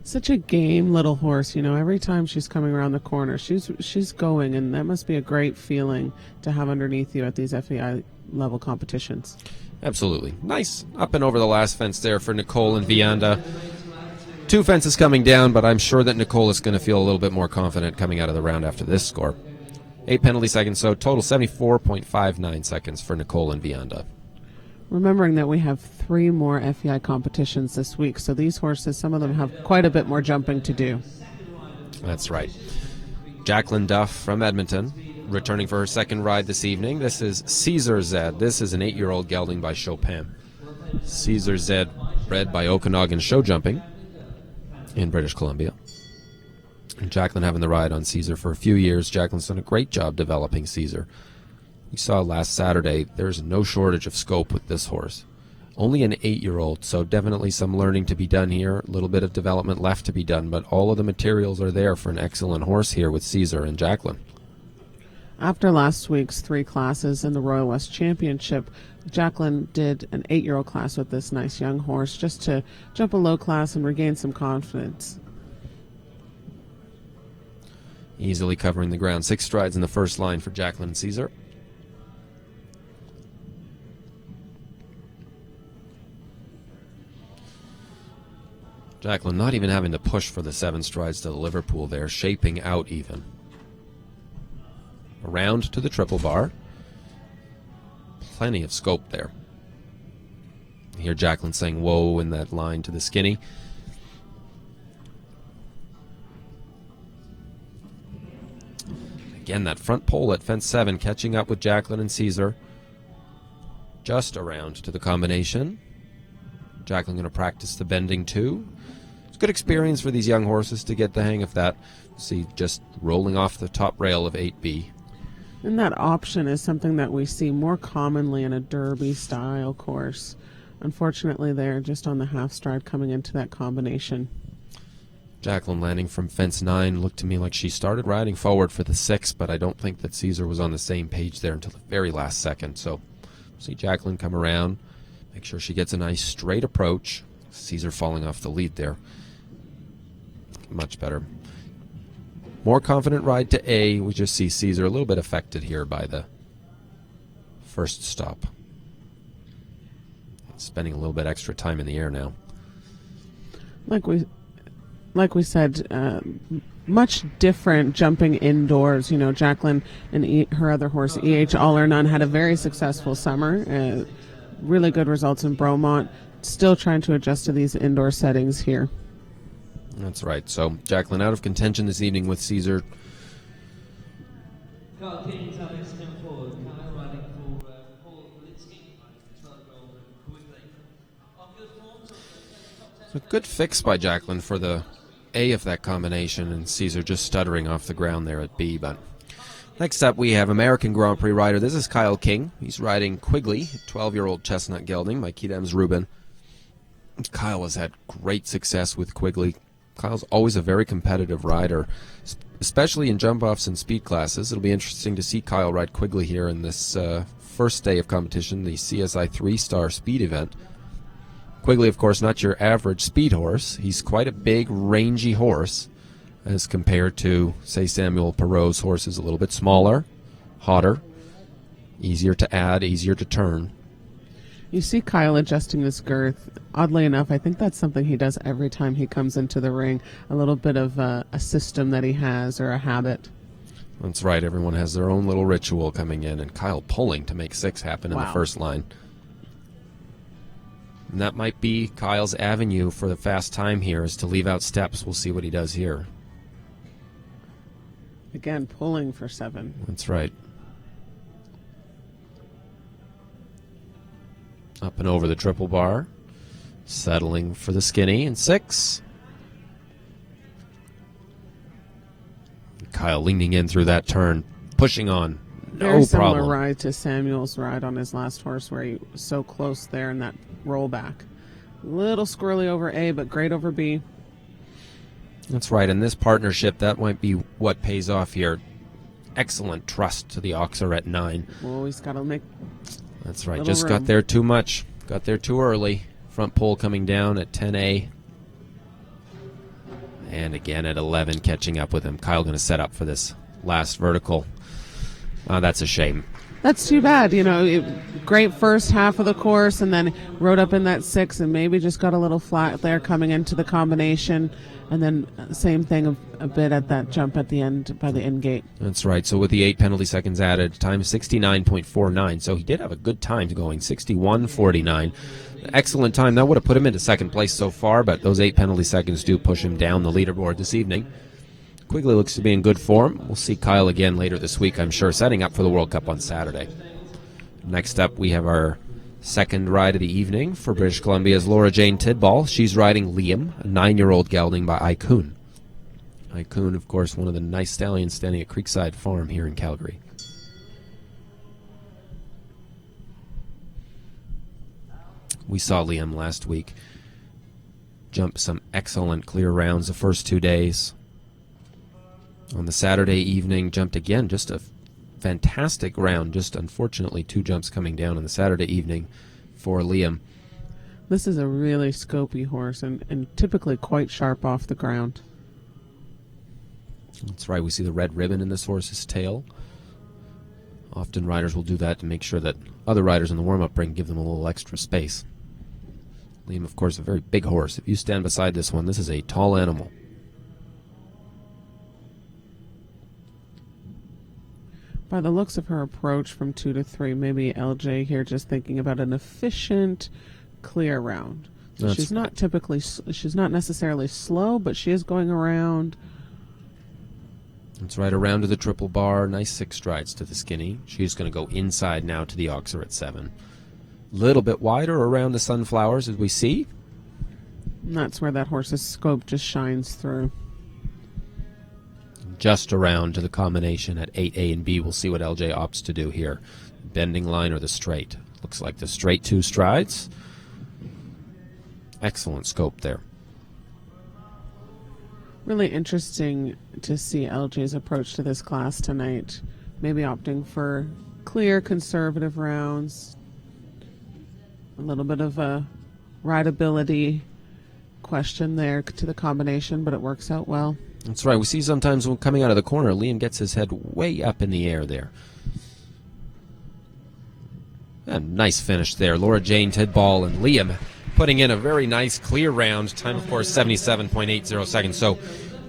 Such a game little horse. Every time she's coming around the corner, she's going, and that must be a great feeling to have underneath you at these FEI level competitions. Absolutely. Nice up and over the last fence there for Nicole and Vianda. 2 fences coming down, but I'm sure that Nicole is going to feel a little bit more confident coming out of the round after this score. 8 penalty seconds, so total 74.59 seconds for Nicole and Vianda. Remembering that we have 3 more FEI competitions this week, so these horses, some of them have quite a bit more jumping to do. That's right. Jaclyn Duff from Edmonton, returning for her second ride this evening. This is Caesar Zed. This is an 8-year-old gelding by Chopin. Caesar Zed, bred by Okanagan Show Jumping in British Columbia. And Jaclyn having the ride on Caesar for a few years. Jaclyn's done a great job developing Caesar. We saw last Saturday there's no shortage of scope with this horse. Only an 8-year-old, so definitely some learning to be done here. A little bit of development left to be done, but all of the materials are there for an excellent horse here with Caesar and Jaclyn. After last week's 3 classes in the Royal West Championship, Jaclyn did an 8-year-old class with this nice young horse just to jump a low class and regain some confidence. Easily covering the ground. 6 strides in the first line for Jaclyn and Caesar. Jaclyn not even having to push for the 7 strides to the Liverpool there, shaping out even. Around to the triple bar. Plenty of scope there. You hear Jaclyn saying whoa in that line to the skinny. Again, that front pole at fence 7 catching up with Jaclyn and Caesar. Just around to the combination. Jaclyn going to practice the bending too. It's good experience for these young horses to get the hang of that. See, just rolling off the top rail of 8B. And that option is something that we see more commonly in a Derby-style course. Unfortunately, they're just on the half stride coming into that combination. Jaclyn landing from fence 9 looked to me like she started riding forward for the 6, but I don't think that Caesar was on the same page there until the very last second. So see Jaclyn come around, Make sure she gets a nice straight approach. Caesar falling off the lead there. Much better. More confident ride to A. We just see Caesar a little bit affected here by the first stop. Spending a little bit extra time in the air now. Like we said, much different jumping indoors. You know, Jaclyn and her other horse, EH All or None, had a very successful summer. Really good results in Bromont. Still trying to adjust to these indoor settings here. That's right. So Jaclyn out of contention this evening with Caesar. A good fix by Jaclyn for the A of that combination, and Caesar just stuttering off the ground there at B. But next up we have American Grand Prix rider. This is Kyle King. He's riding Quigley, 12-year-old chestnut gelding by Kidem's Reuben. Kyle has had great success with Quigley. Kyle's always a very competitive rider, especially in jump-offs and speed classes. It'll be interesting to see Kyle ride Quigley here in this first day of competition, the CSI 3-star speed event. Quigley, of course, not your average speed horse. He's quite a big, rangy horse as compared to, say, Samuel Perau's horses. A little bit smaller, hotter, easier to add, easier to turn. You see Kyle adjusting his girth. Oddly enough, I think that's something he does every time he comes into the ring. A little bit of a system that he has or a habit. That's right. Everyone has their own little ritual coming in, and Kyle pulling to make 6 happen in the first line. And that might be Kyle's avenue for the fast time here, is to leave out steps. We'll see what he does here. Again, pulling for 7. That's right. Up and over the triple bar. Settling for the skinny in 6. Kyle leaning in through that turn, pushing on. Very similar problem. ride to Samuel's ride on his last horse, where he was so close there in that rollback. Little squirrely over A, but great over B. That's right. In this partnership, that might be what pays off here. Excellent trust to the Oxer at 9. Well, he's got to make. That's right. Just got there too much. Got there too early. Front pole coming down at 10A. And again at 11, catching up with him. Kyle going to set up for this last vertical. That's a shame. That's too bad. You know, great first half of the course, and then rode up in that 6 and maybe just got a little flat there coming into the combination. And then same thing a bit at that jump at the end by the end gate. That's right. So with the 8 penalty seconds added, time 69.49. So he did have a good time going, 61.49. Excellent time. That would have put him into second place so far, but those 8 penalty seconds do push him down the leaderboard this evening. Quigley looks to be in good form. We'll see Kyle again later this week, I'm sure, setting up for the World Cup on Saturday. Next up, we have our second ride of the evening for British Columbia's Lorie Jane Tidball. She's riding Liam, a 9-year-old gelding by Icun. Icun, of course, one of the nice stallions standing at Creekside Farm here in Calgary. We saw Liam last week jump some excellent clear rounds the first 2 days. On the Saturday evening, jumped again, just a fantastic round. Just unfortunately 2 jumps coming down on the Saturday evening for Liam. This is a really scopy horse and typically quite sharp off the ground. That's right. We see the red ribbon in this horse's tail. Often riders will do that to make sure that other riders in the warm-up ring give them a little extra space. Liam, of course, a very big horse. If you stand beside this one, this is a tall animal. By the looks of her approach from 2 to 3, maybe LJ here just thinking about an efficient, clear round. So she's not necessarily slow, but she is going around. That's right, around to the triple bar. Nice 6 strides to the skinny. She's going to go inside now to the Oxer at 7. Little bit wider around the sunflowers as we see. And that's where that horse's scope just shines through. Just around to the combination at 8A and B. We'll see what LJ opts to do here. Bending line or the straight. Looks like the straight 2 strides. Excellent scope there. Really interesting to see LJ's approach to this class tonight. Maybe opting for clear, conservative rounds. A little bit of a rideability question there to the combination, but it works out well. That's right. We see sometimes when coming out of the corner, Liam gets his head way up in the air there. A nice finish there. Jane Tidball and Liam putting in a very nice clear round. Time, of course, 77.80 seconds. So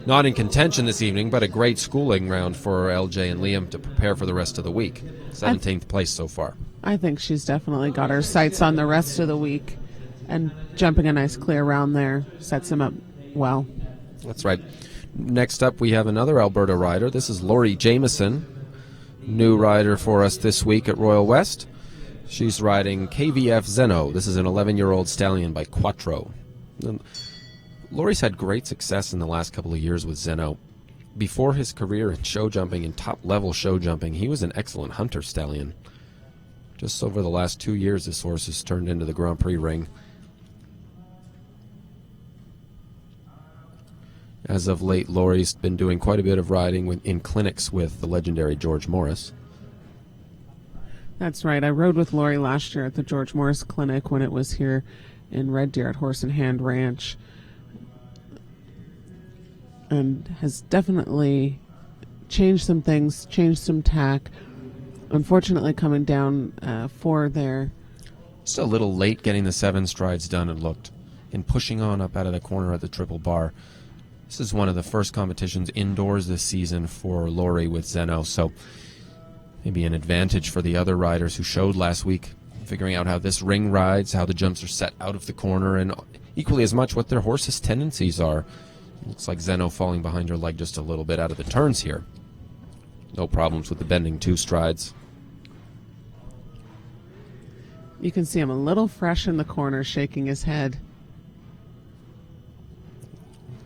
not in contention this evening, but a great schooling round for LJ and Liam to prepare for the rest of the week. 17th place so far. I think she's definitely got her sights on the rest of the week. And jumping a nice clear round there sets him up well. That's right. Next up, we have another Alberta rider. This is Lorie Jameson, new rider for us this week at Royal West. She's riding KVF Zeno. This is an 11-year-old stallion by Quattro. Lorie's had great success in the last couple of years with Zeno. Before his career in show jumping and top-level show jumping, he was an excellent hunter stallion. Just over the last 2 years, this horse has turned into the Grand Prix ring. As of late, Lorie's been doing quite a bit of riding in clinics with the legendary George Morris. That's right. I rode with Lorie last year at the George Morris Clinic when it was here in Red Deer at Horse and Hand Ranch. And has definitely changed some things, changed some tack. Unfortunately, coming down 4 there. Just a little late getting the 7 strides done, it looked, and pushing on up out of the corner at the triple bar. This is one of the first competitions indoors this season for Lorie with Zeno, so maybe an advantage for the other riders who showed last week, figuring out how this ring rides, how the jumps are set out of the corner, and equally as much what their horse's tendencies are. Looks like Zeno falling behind her leg just a little bit out of the turns here. No problems with the bending 2 strides. You can see him a little fresh in the corner, shaking his head.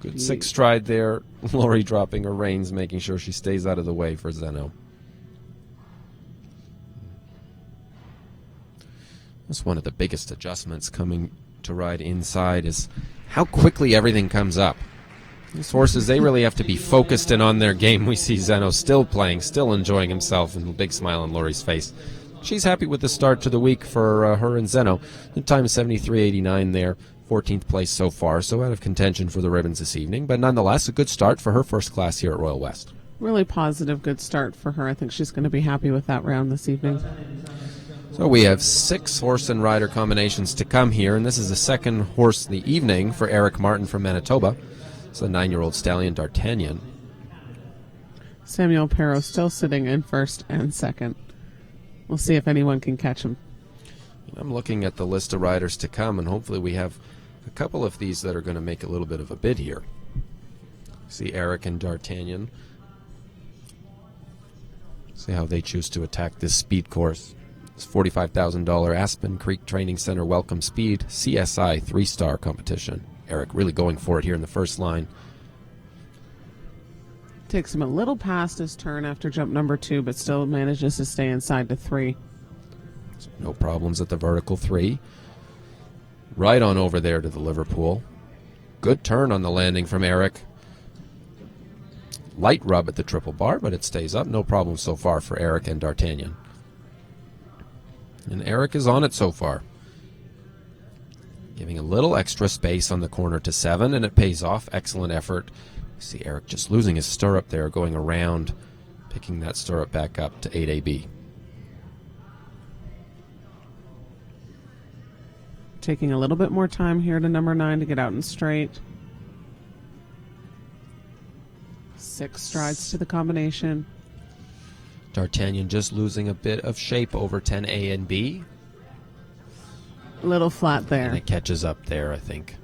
Good 6 stride there. Lorie dropping her reins, making sure she stays out of the way for Zeno. That's one of the biggest adjustments coming to ride inside is how quickly everything comes up. These horses, they really have to be focused and on their game. We see Zeno still playing, still enjoying himself, and a big smile on Lorie's face. She's happy with the start to the week for her and Zeno. The time is 73.89 there, 14th place so far, so out of contention for the ribbons this evening, but nonetheless a good start for her first class here at Royal West. Really positive, good start for her. I think she's going to be happy with that round this evening. So we have 6 horse and rider combinations to come here, and this is the second horse in the evening for Eric Martin from Manitoba. It's a 9-year-old stallion, D'Artagnan. Samuel Perau still sitting in first and second. We'll see if anyone can catch him. I'm looking at the list of riders to come, and hopefully we have a couple of these that are going to make a little bit of a bid here. See Eric and D'Artagnan. See how they choose to attack this speed course. This $45,000 Aspen Creek Training Center Welcome Speed CSI 3-star competition. Eric really going for it here in the first line. Takes him a little past his turn after jump number 2, but still manages to stay inside to 3. So no problems at the vertical 3. Right on over there to the Liverpool. Good turn on the landing from Eric. Light rub at the triple bar, but it stays up. No problem so far for Eric and D'Artagnan. And Eric is on it so far. Giving a little extra space on the corner to 7, and it pays off. Excellent effort. See Eric just losing his stirrup there, going around, picking that stirrup back up to 8AB. Taking a little bit more time here to number 9 to get out and straight. 6 strides to the combination. D'Artagnan just losing a bit of shape over 10A and B. A little flat there. And it catches up there, I think.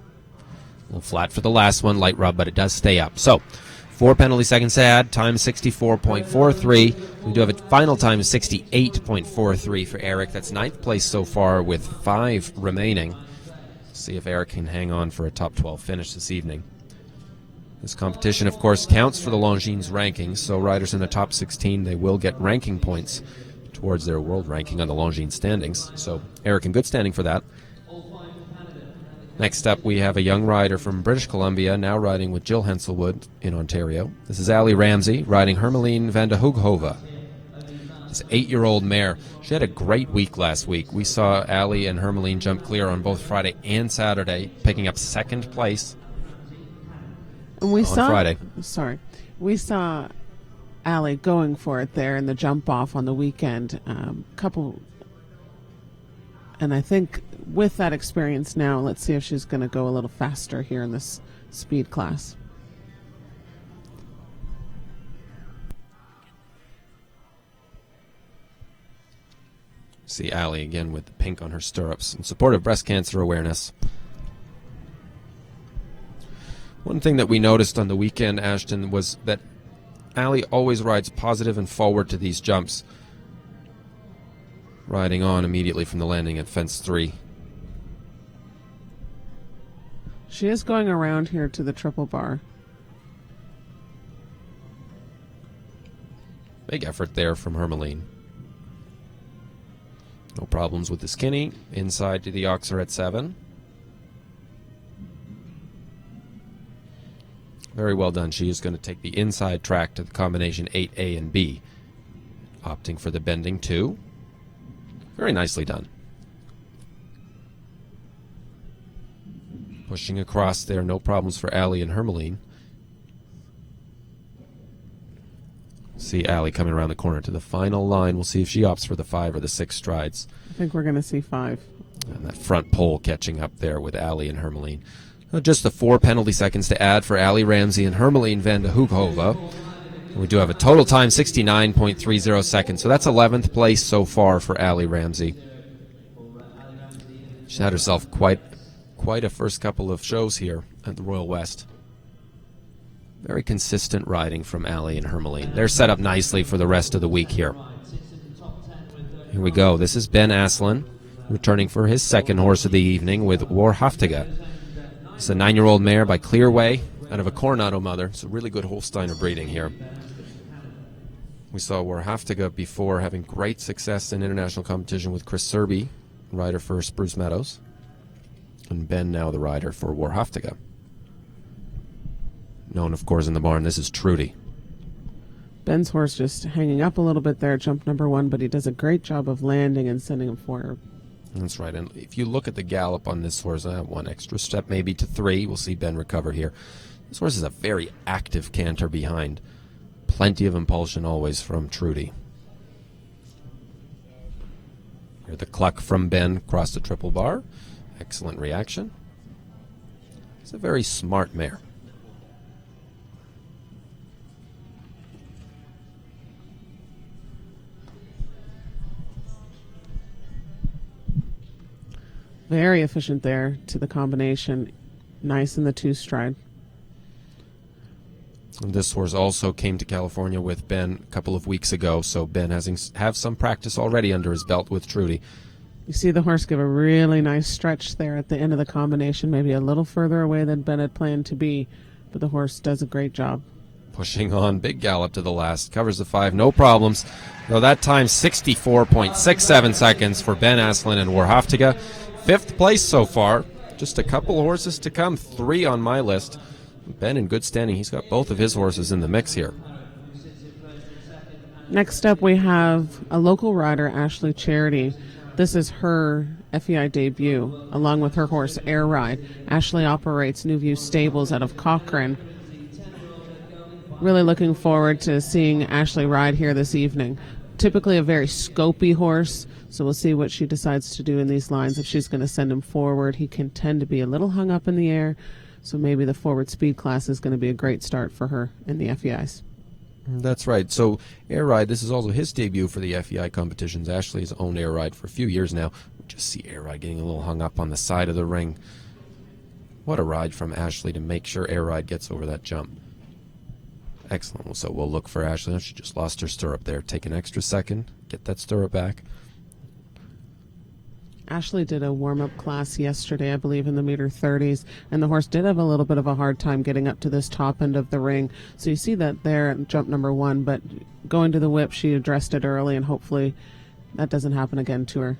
A little flat for the last one, light rub, but it does stay up. So, 4 penalty seconds add, time 64.43. We do have a final time of 68.43 for Eric. That's 9th place so far with 5 remaining. See if Eric can hang on for a top 12 finish this evening. This competition, of course, counts for the Longines rankings, so riders in the top 16, they will get ranking points towards their world ranking on the Longines standings. So Eric in good standing for that. Next up, we have a young rider from British Columbia, now riding with Jill Henselwood in Ontario. This is Ali Ramsay, riding Hermeline van de Hooghove. This 8-year-old mare. She had a great week last week. We saw Allie and Hermeline jump clear on both Friday and Saturday, picking up second place And Friday. We saw Allie going for it there in the jump off on the weekend. And I think with that experience now, let's see if she's going to go a little faster here in this speed class. See Allie again with the pink on her stirrups in support of breast cancer awareness. One thing that we noticed on the weekend, Ashton, was that Allie always rides positive and forward to these jumps, riding on immediately from the landing at fence 3. She is going around here to the triple bar. Big effort there from Hermeline. No problems with the skinny. Inside to the oxer at 7. Very well done. She is going to take the inside track to the combination 8A and B, opting for the bending 2. Very nicely done. Pushing across there, no problems for Allie and Hermeline. See Allie coming around the corner to the final line. We'll see if she opts for the 5 or the 6 strides. I think we're going to see 5. And that front pole catching up there with Allie and Hermeline. Just the 4 penalty seconds to add for Allie Ramsay and Hermeline van de Hoekhove. We do have a total time, 69.30 seconds. So that's 11th place so far for Allie Ramsay. She's had herself quite a first couple of shows here at the Royal West. Very consistent riding from Allie and Hermeline. They're set up nicely for the rest of the week here. Here we go. This is Ben Aselin, returning for his second horse of the evening with Warhaftiga. It's a 9-year-old mare by Clearway out of a Coronado mother. It's a really good Holsteiner breeding here. We saw Warhaftiga before having great success in international competition with Chris Serby, rider for Spruce Meadows. And Ben now the rider for Warhaftiga. Known, of course, in the barn, this is Trudy. Ben's horse just hanging up a little bit there, jump number 1, but he does a great job of landing and sending him forward. That's right. And if you look at the gallop on this horse, I have 1 extra step, maybe to 3. We'll see Ben recover here. This horse is a very active canter behind. Plenty of impulsion always from Trudy. Here the cluck from Ben across the triple bar. Excellent reaction. It's a very smart mare. Very efficient there to the combination. Nice in the 2 stride. And this horse also came to California with Ben a couple of weeks ago, so Ben have some practice already under his belt with Trudy. You see the horse give a really nice stretch there at the end of the combination, maybe a little further away than Ben had planned to be, but the horse does a great job. Pushing on, big gallop to the last, covers the 5, no problems. Though that time, 64.67 seconds for Ben Aselin and Warhaftiga. 5th place so far. Just a couple horses to come. 3 on my list. Ben in good standing. He's got both of his horses in the mix here. Next up, we have a local rider, Ashley Charity. This is her FEI debut, along with her horse, Air Ride. Ashley operates New View Stables out of Cochrane. Really looking forward to seeing Ashley ride here this evening. Typically a very scopy horse, so we'll see what she decides to do in these lines. If she's going to send him forward, he can tend to be a little hung up in the air, so maybe the forward speed class is going to be a great start for her in the FEIs. That's right. So Air Ride, this is also his debut for the FEI competitions. Ashley's owned Air Ride for a few years now. We just see Air Ride getting a little hung up on the side of the ring. What a ride from Ashley to make sure Air Ride gets over that jump. Excellent. So we'll look for Ashley. She just lost her stirrup there. Take an extra second. Get that stirrup back. Ashley did a warm-up class yesterday, I believe, in the meter 30s, and the horse did have a little bit of a hard time getting up to this top end of the ring. So you see that there at jump number 1, but going to the whip, she addressed it early, and hopefully that doesn't happen again to her.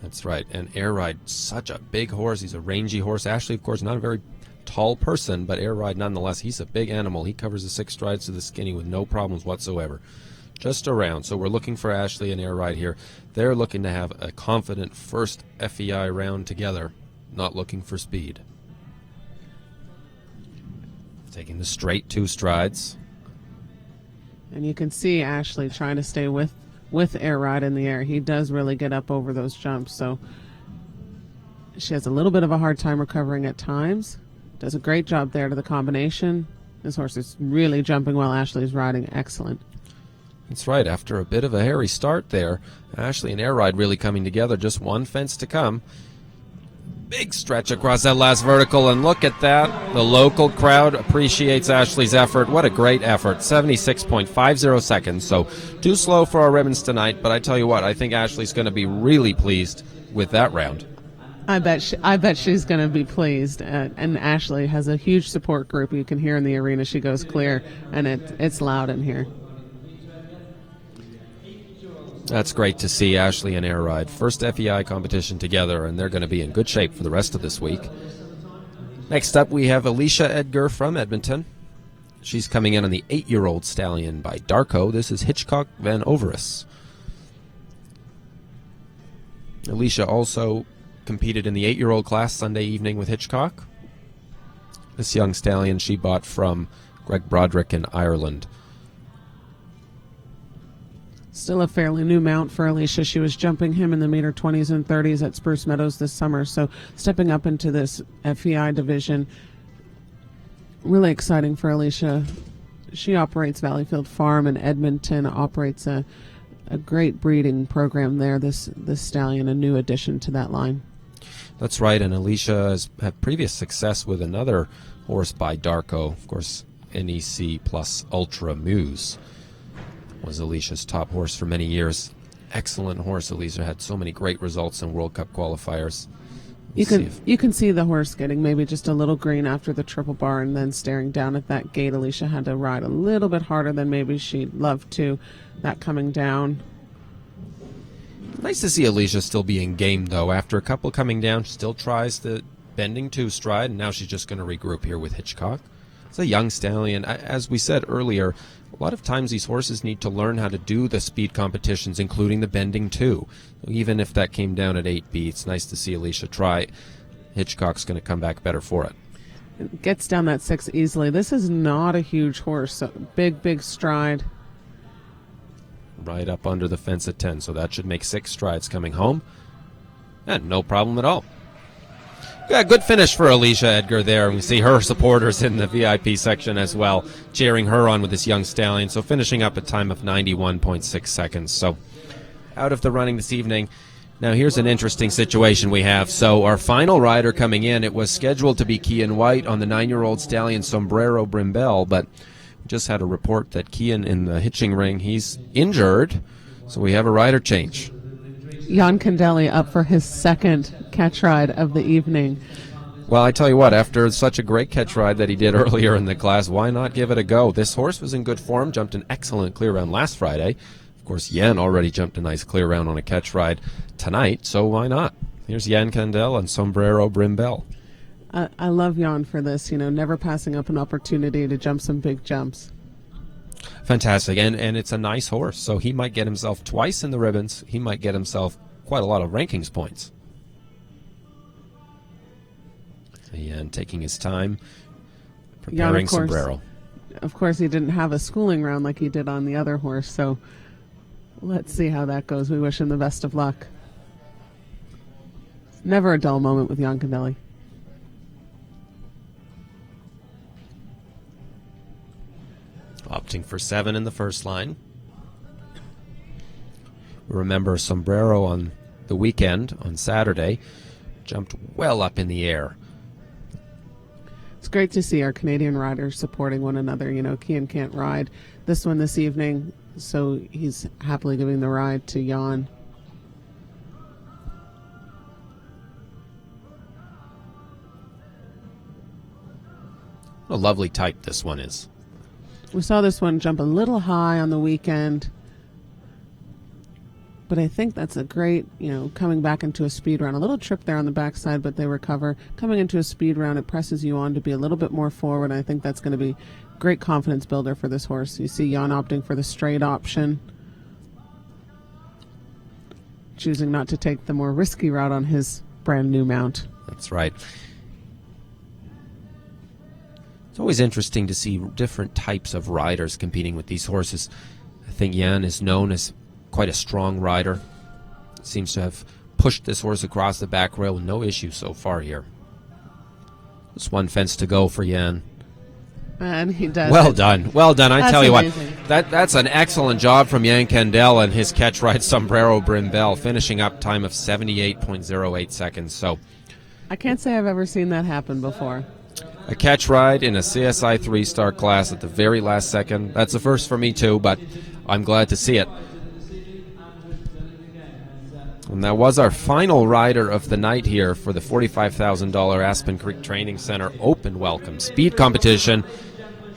That's right. And Air Ride, such a big horse. He's a rangy horse. Ashley, of course, not a very tall person, but Air Ride, nonetheless, he's a big animal. He covers the 6 strides to the skinny with no problems whatsoever. Just around. So we're looking for Ashley and Air Ride here. They're looking to have a confident first FEI round together, not looking for speed. Taking the straight 2 strides. And you can see Ashley trying to stay with Air Ride in the air. He does really get up over those jumps, so she has a little bit of a hard time recovering at times. Does a great job there to the combination. This horse is really jumping while Ashley's riding. Excellent. That's right. After a bit of a hairy start there, Ashley and Air Ride really coming together. Just one fence to come. Big stretch across that last vertical, and look at that. The local crowd appreciates Ashley's effort. What a great effort. 76.50 seconds. So too slow for our ribbons tonight, but I tell you what, I think Ashley's going to be really pleased with that round. I bet she's going to be pleased. And Ashley has a huge support group. You can hear in the arena she goes clear, and it's loud in here. That's great to see Ashley and Air Ride. First FEI competition together, and they're going to be in good shape for the rest of this week. Next up, we have Alicia Edgar from Edmonton. She's coming in on the 8-year-old stallion by Darko. This is Hitchcock Van Overis. Alicia also competed in the 8-year-old class Sunday evening with Hitchcock. This young stallion she bought from Greg Broderick in Ireland. Still a fairly new mount for Alicia. She was jumping him in the meter 20s and 30s at Spruce Meadows this summer, so stepping up into this FEI division, really exciting for Alicia. She operates Valleyfield Farm in Edmonton, operates a great breeding program there. This stallion, a new addition to that line. That's right, and Alicia has had previous success with another horse by Darko, of course, NEC Plus Ultra Muse was Alicia's top horse for many years. Excellent horse. Alicia had so many great results in World Cup qualifiers. You can see the horse getting maybe just a little green after the triple bar and then staring down at that gate. Alicia had to ride a little bit harder than maybe she'd love to, that coming down. Nice to see Alicia still being game, though. After a couple coming down, she still tries the bending 2 stride, and now she's just going to regroup here with Hitchcock. It's a young stallion. As we said earlier, a lot of times these horses need to learn how to do the speed competitions, including the bending 2. Even if that came down at 8B, it's nice to see Alicia try. Hitchcock's going to come back better for it. It gets down that 6 easily. This is not a huge horse. So big stride. Right up under the fence at 10, so that should make 6 strides coming home. And no problem at all. Yeah, good finish for Alicia Edgar there. We see her supporters in the VIP section as well, cheering her on with this young stallion. So finishing up a time of 91.6 seconds. So out of the running this evening. Now here's an interesting situation we have. So our final rider coming in, it was scheduled to be Kian White on the 9-year-old stallion Sombrero Brimbel, but we just had a report that Kian in the hitching ring, he's injured. So we have a rider change. Jan Kandell up for his second catch ride of the evening. Well, I tell you what, after such a great catch ride that he did earlier in the class, why not give it a go? This horse was in good form, jumped an excellent clear round last Friday. Of course, Jan already jumped a nice clear round on a catch ride tonight, so why not? Here's Jan Kandell and Sombrero Brimbel. I love Jan for this, never passing up an opportunity to jump some big jumps. Fantastic, and it's a nice horse, so he might get himself twice in the ribbons. He might get himself quite a lot of rankings points. And taking his time, preparing Jan, Sombrero. Of course, he didn't have a schooling round like he did on the other horse, so let's see how that goes. We wish him the best of luck. Never a dull moment with Jan Kandell. Opting for 7 in the first line. Remember, Sombrero on the weekend, on Saturday, jumped well up in the air. It's great to see our Canadian riders supporting one another. Kian can't ride this one this evening, so he's happily giving the ride to Jan. What a lovely type this one is. We saw this one jump a little high on the weekend. But I think that's a great, coming back into a speed round. A little trip there on the backside, but they recover. Coming into a speed round, it presses you on to be a little bit more forward. I think that's going to be great confidence builder for this horse. You see Jan opting for the straight option, choosing not to take the more risky route on his brand new mount. That's right. It's always interesting to see different types of riders competing with these horses. I think Jan is known as quite a strong rider. Seems to have pushed this horse across the back rail with no issue so far here. Just one fence to go for Jan. And he does. Well done. Well done. I tell you amazing. what, that's an excellent job from Jan Kandell and his catch ride Sombrero Brimbell, finishing up time of 78.08 seconds. So I can't say I've ever seen that happen before. a catch ride in a CSI 3-star class at the very last second. That's a first for me too, but I'm glad to see it. And that was our final rider of the night here for the $45,000 Aspen Creek Training Center Open Welcome Speed Competition.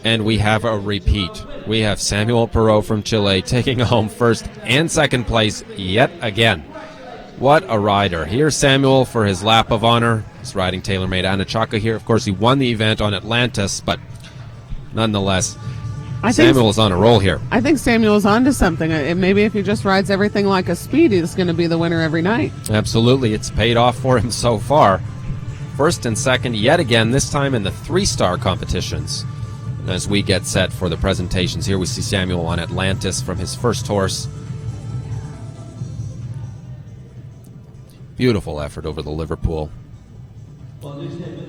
And we have a repeat. We have Samuel Perau from Chile taking home first and second place yet again. What a rider. Here's Samuel for his lap of honor. He's riding TaylorMade Anachaca here. Of course, he won the event on Atlantis, but nonetheless, Samuel's on a roll here. I think Samuel's onto something. Maybe if he just rides everything like a speed, he's going to be the winner every night. Absolutely. It's paid off for him so far. First and second yet again, this time in the 3-star competitions. As we get set for the presentations, here we see Samuel on Atlantis from his first horse. Beautiful effort over the Liverpool.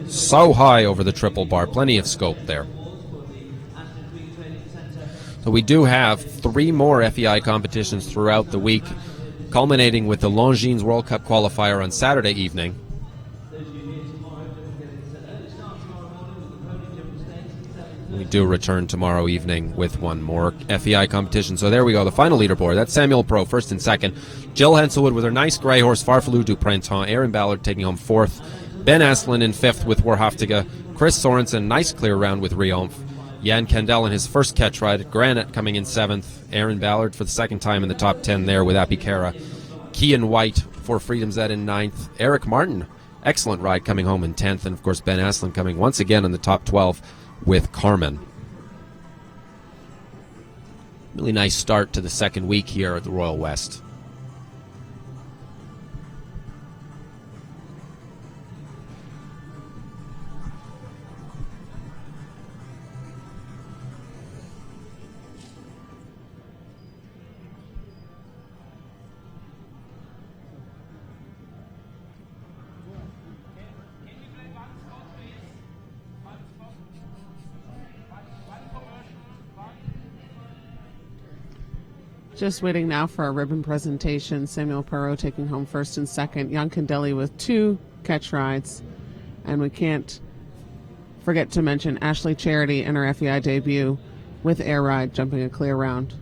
So high over the triple bar. Plenty of scope there. So we do have 3 more FEI competitions throughout the week, culminating with the Longines World Cup qualifier on Saturday evening. We do return tomorrow evening with one more FEI competition. So there we go, the final leaderboard. That's Samuel Perau, first and second. Jill Henselwood with her nice grey horse, Farfalou du Printemps. Aaron Ballard taking home fourth. Ben Aselin in fifth with Warhaftiga. Chris Sorenson, nice clear round with Riomf. Jan Kandell in his first catch ride. Granite coming in seventh. Aaron Ballard for the second time in the top 10 there with Apikara. Kian White for Freedom's Ed in ninth. Eric Martin, excellent ride coming home in 10th. And of course Ben Aselin coming once again in the top 12 with Carmen. Really nice start to the second week here at the Royal West. Just waiting now for our ribbon presentation. Samuel Perau taking home first and second. Jan Kandell with 2 catch rides. And we can't forget to mention Ashley Charity in her FEI debut with Air Ride jumping a clear round.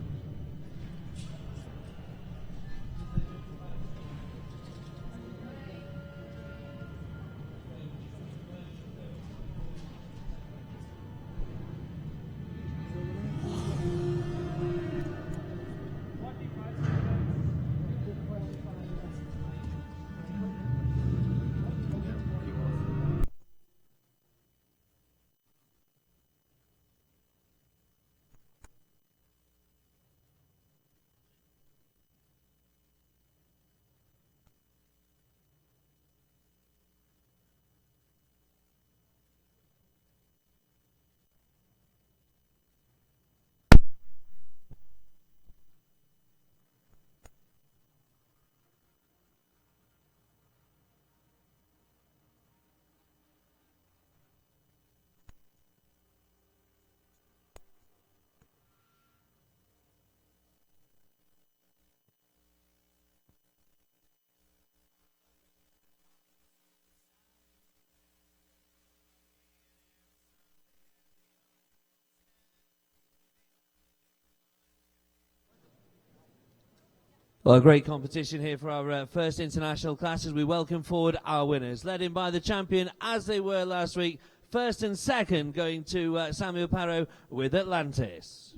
Well, a great competition here for our first international class as we welcome forward our winners, led in by the champion as they were last week. First and second going to Samuel Perau with Atlantis.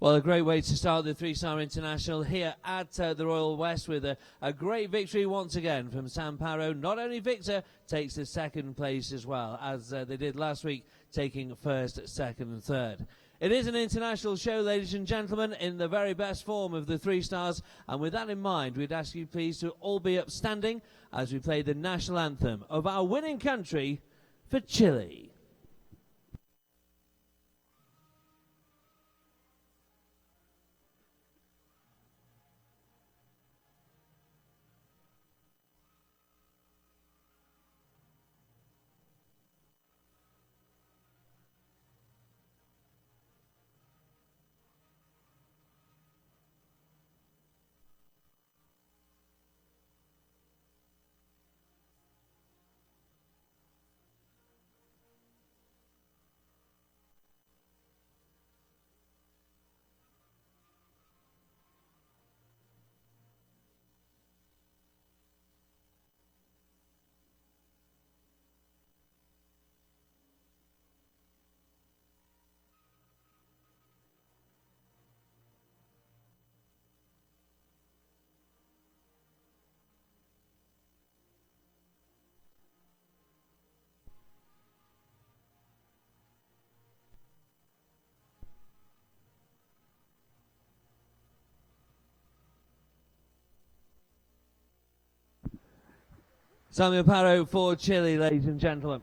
Well, a great way to start the three-star international here at the Royal West with a great victory once again from Sam Perau. Not only victor, takes the second place as well, as they did last week, taking first, second and third. It is an international show, ladies and gentlemen, in the very best form of the three stars. And with that in mind, we'd ask you please to all be upstanding as we play the national anthem of our winning country for Chile. Samuel Perau for Chile, ladies and gentlemen.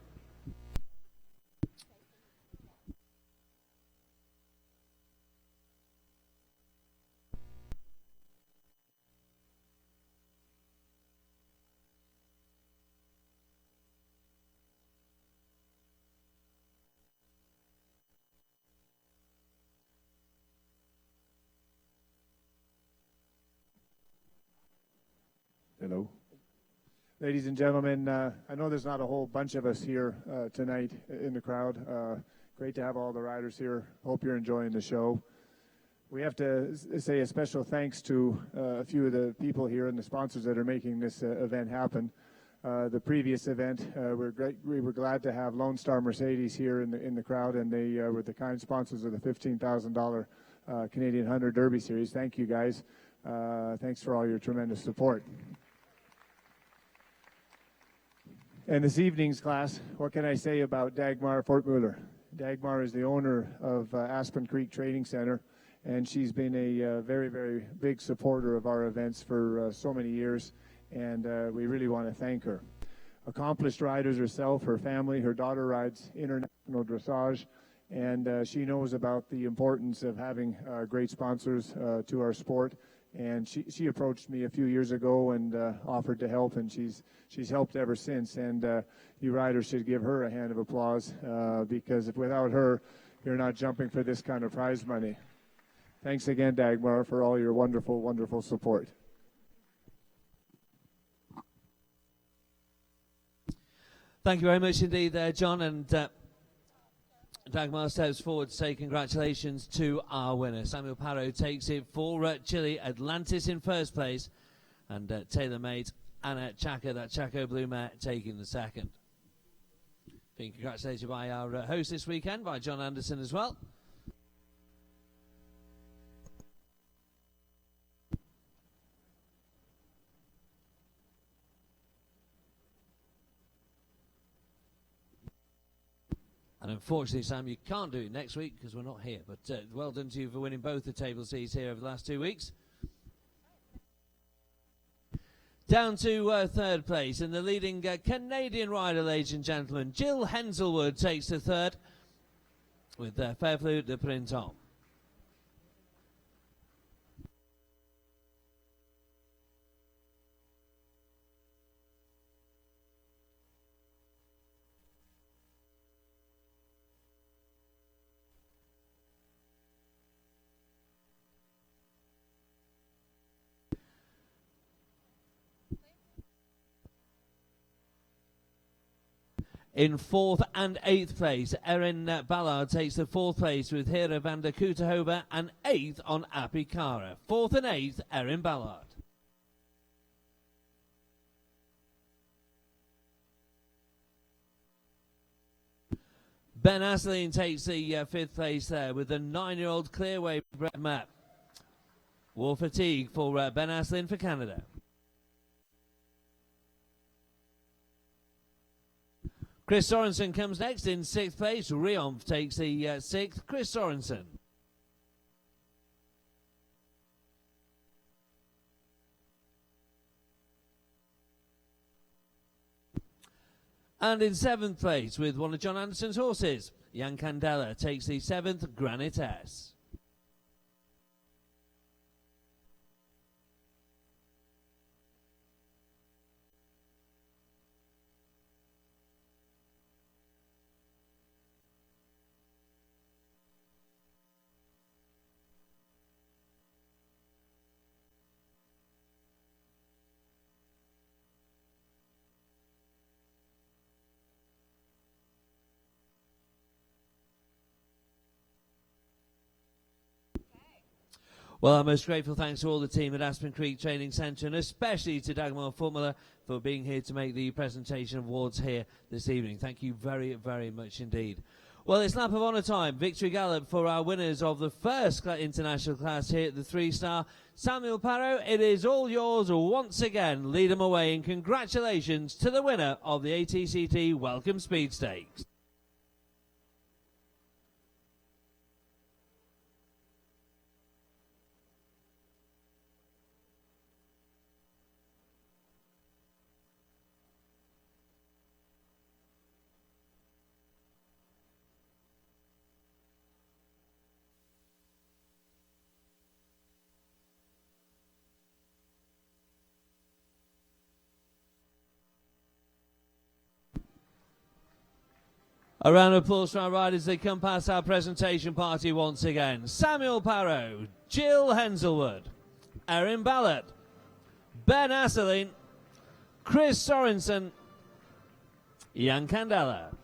Hello. Ladies and gentlemen, I know there's not a whole bunch of us here tonight in the crowd. Great to have all the riders here. Hope you're enjoying the show. We have to say a special thanks to a few of the people here and the sponsors that are making this event happen. The previous event, we were glad to have Lone Star Mercedes here in the crowd, and they were the kind sponsors of the $15,000 Canadian Hunter Derby Series. Thank you, guys. Thanks for all your tremendous support. And this evening's class, what can I say about Dagmar Fortmuller? Dagmar is the owner of Aspen Creek Trading Center, and she's been a very, very big supporter of our events for so many years, and we really want to thank her. Accomplished riders herself, her family, her daughter rides international dressage, and she knows about the importance of having great sponsors to our sport. And she approached me a few years ago and offered to help, and she's helped ever since. And you riders should give her a hand of applause because if without her, you're not jumping for this kind of prize money. Thanks again, Dagmar, for all your wonderful, wonderful support. Thank you very much indeed, John. And Dagmar steps forward to say congratulations to our winner. Samuel Perau takes it for Chile. Atlantis in first place, and TaylorMade Anna Chaka, that Chaco Blue Mare, taking the second. Being congratulated by our host this weekend, by John Anderson as well. And unfortunately, Sam, you can't do it next week because we're not here. But well done to you for winning both the table seats here over the last 2 weeks. Down to third place, and the leading Canadian rider, ladies and gentlemen, Jill Henselwood takes the third with Fairfleur de Printemps. In fourth and eighth place, Erin Ballard takes the fourth place with Hera van der Kuterhoven, and eighth on Apikara. Fourth and eighth, Erin Ballard. Ben Aselin takes the fifth place there with the 9-year-old Clearway bred map. War Fatigue for Ben Aselin for Canada. Chris Sorenson comes next in 6th place. Riomf takes the 6th. Chris Sorenson. And in 7th place with one of John Anderson's horses, Jan Kandell takes the 7th. Granite S. Well, our most grateful thanks to all the team at Aspen Creek Training Centre, and especially to Dagmar Formula for being here to make the presentation of awards here this evening. Thank you very, very much indeed. Well, it's lap of honour time. Victory gallop for our winners of the first international class here at the 3-star. Samuel Perau, it is all yours once again. Lead them away, and congratulations to the winner of the ATCT Welcome Speed Stakes. A round of applause for our riders. They come past our presentation party once again. Samuel Perau, Jill Henselwood, Erin Ballard, Ben Aselin, Chris Sorenson, Jan Kandell.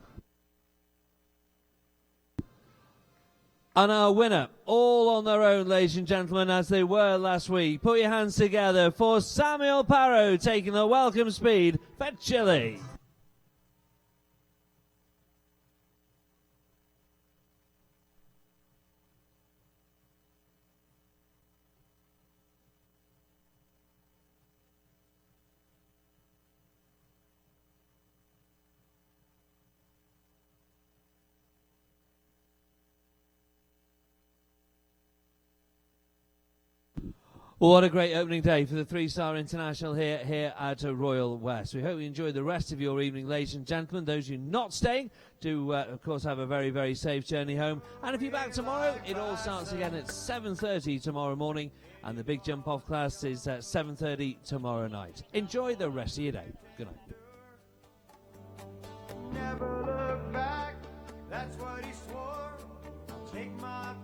And our winner, all on their own, ladies and gentlemen, as they were last week. Put your hands together for Samuel Perau taking the welcome speed for Chile. Well, what a great opening day for the 3-star international here at Royal West. We hope you enjoy the rest of your evening, ladies and gentlemen. Those of you not staying do, of course, have a very, very safe journey home. And if you're back tomorrow, it all starts again at 7:30 tomorrow morning, and the big jump-off class is at 7:30 tomorrow night. Enjoy the rest of your day. Good night. Never look back, that's what he swore. I'll take my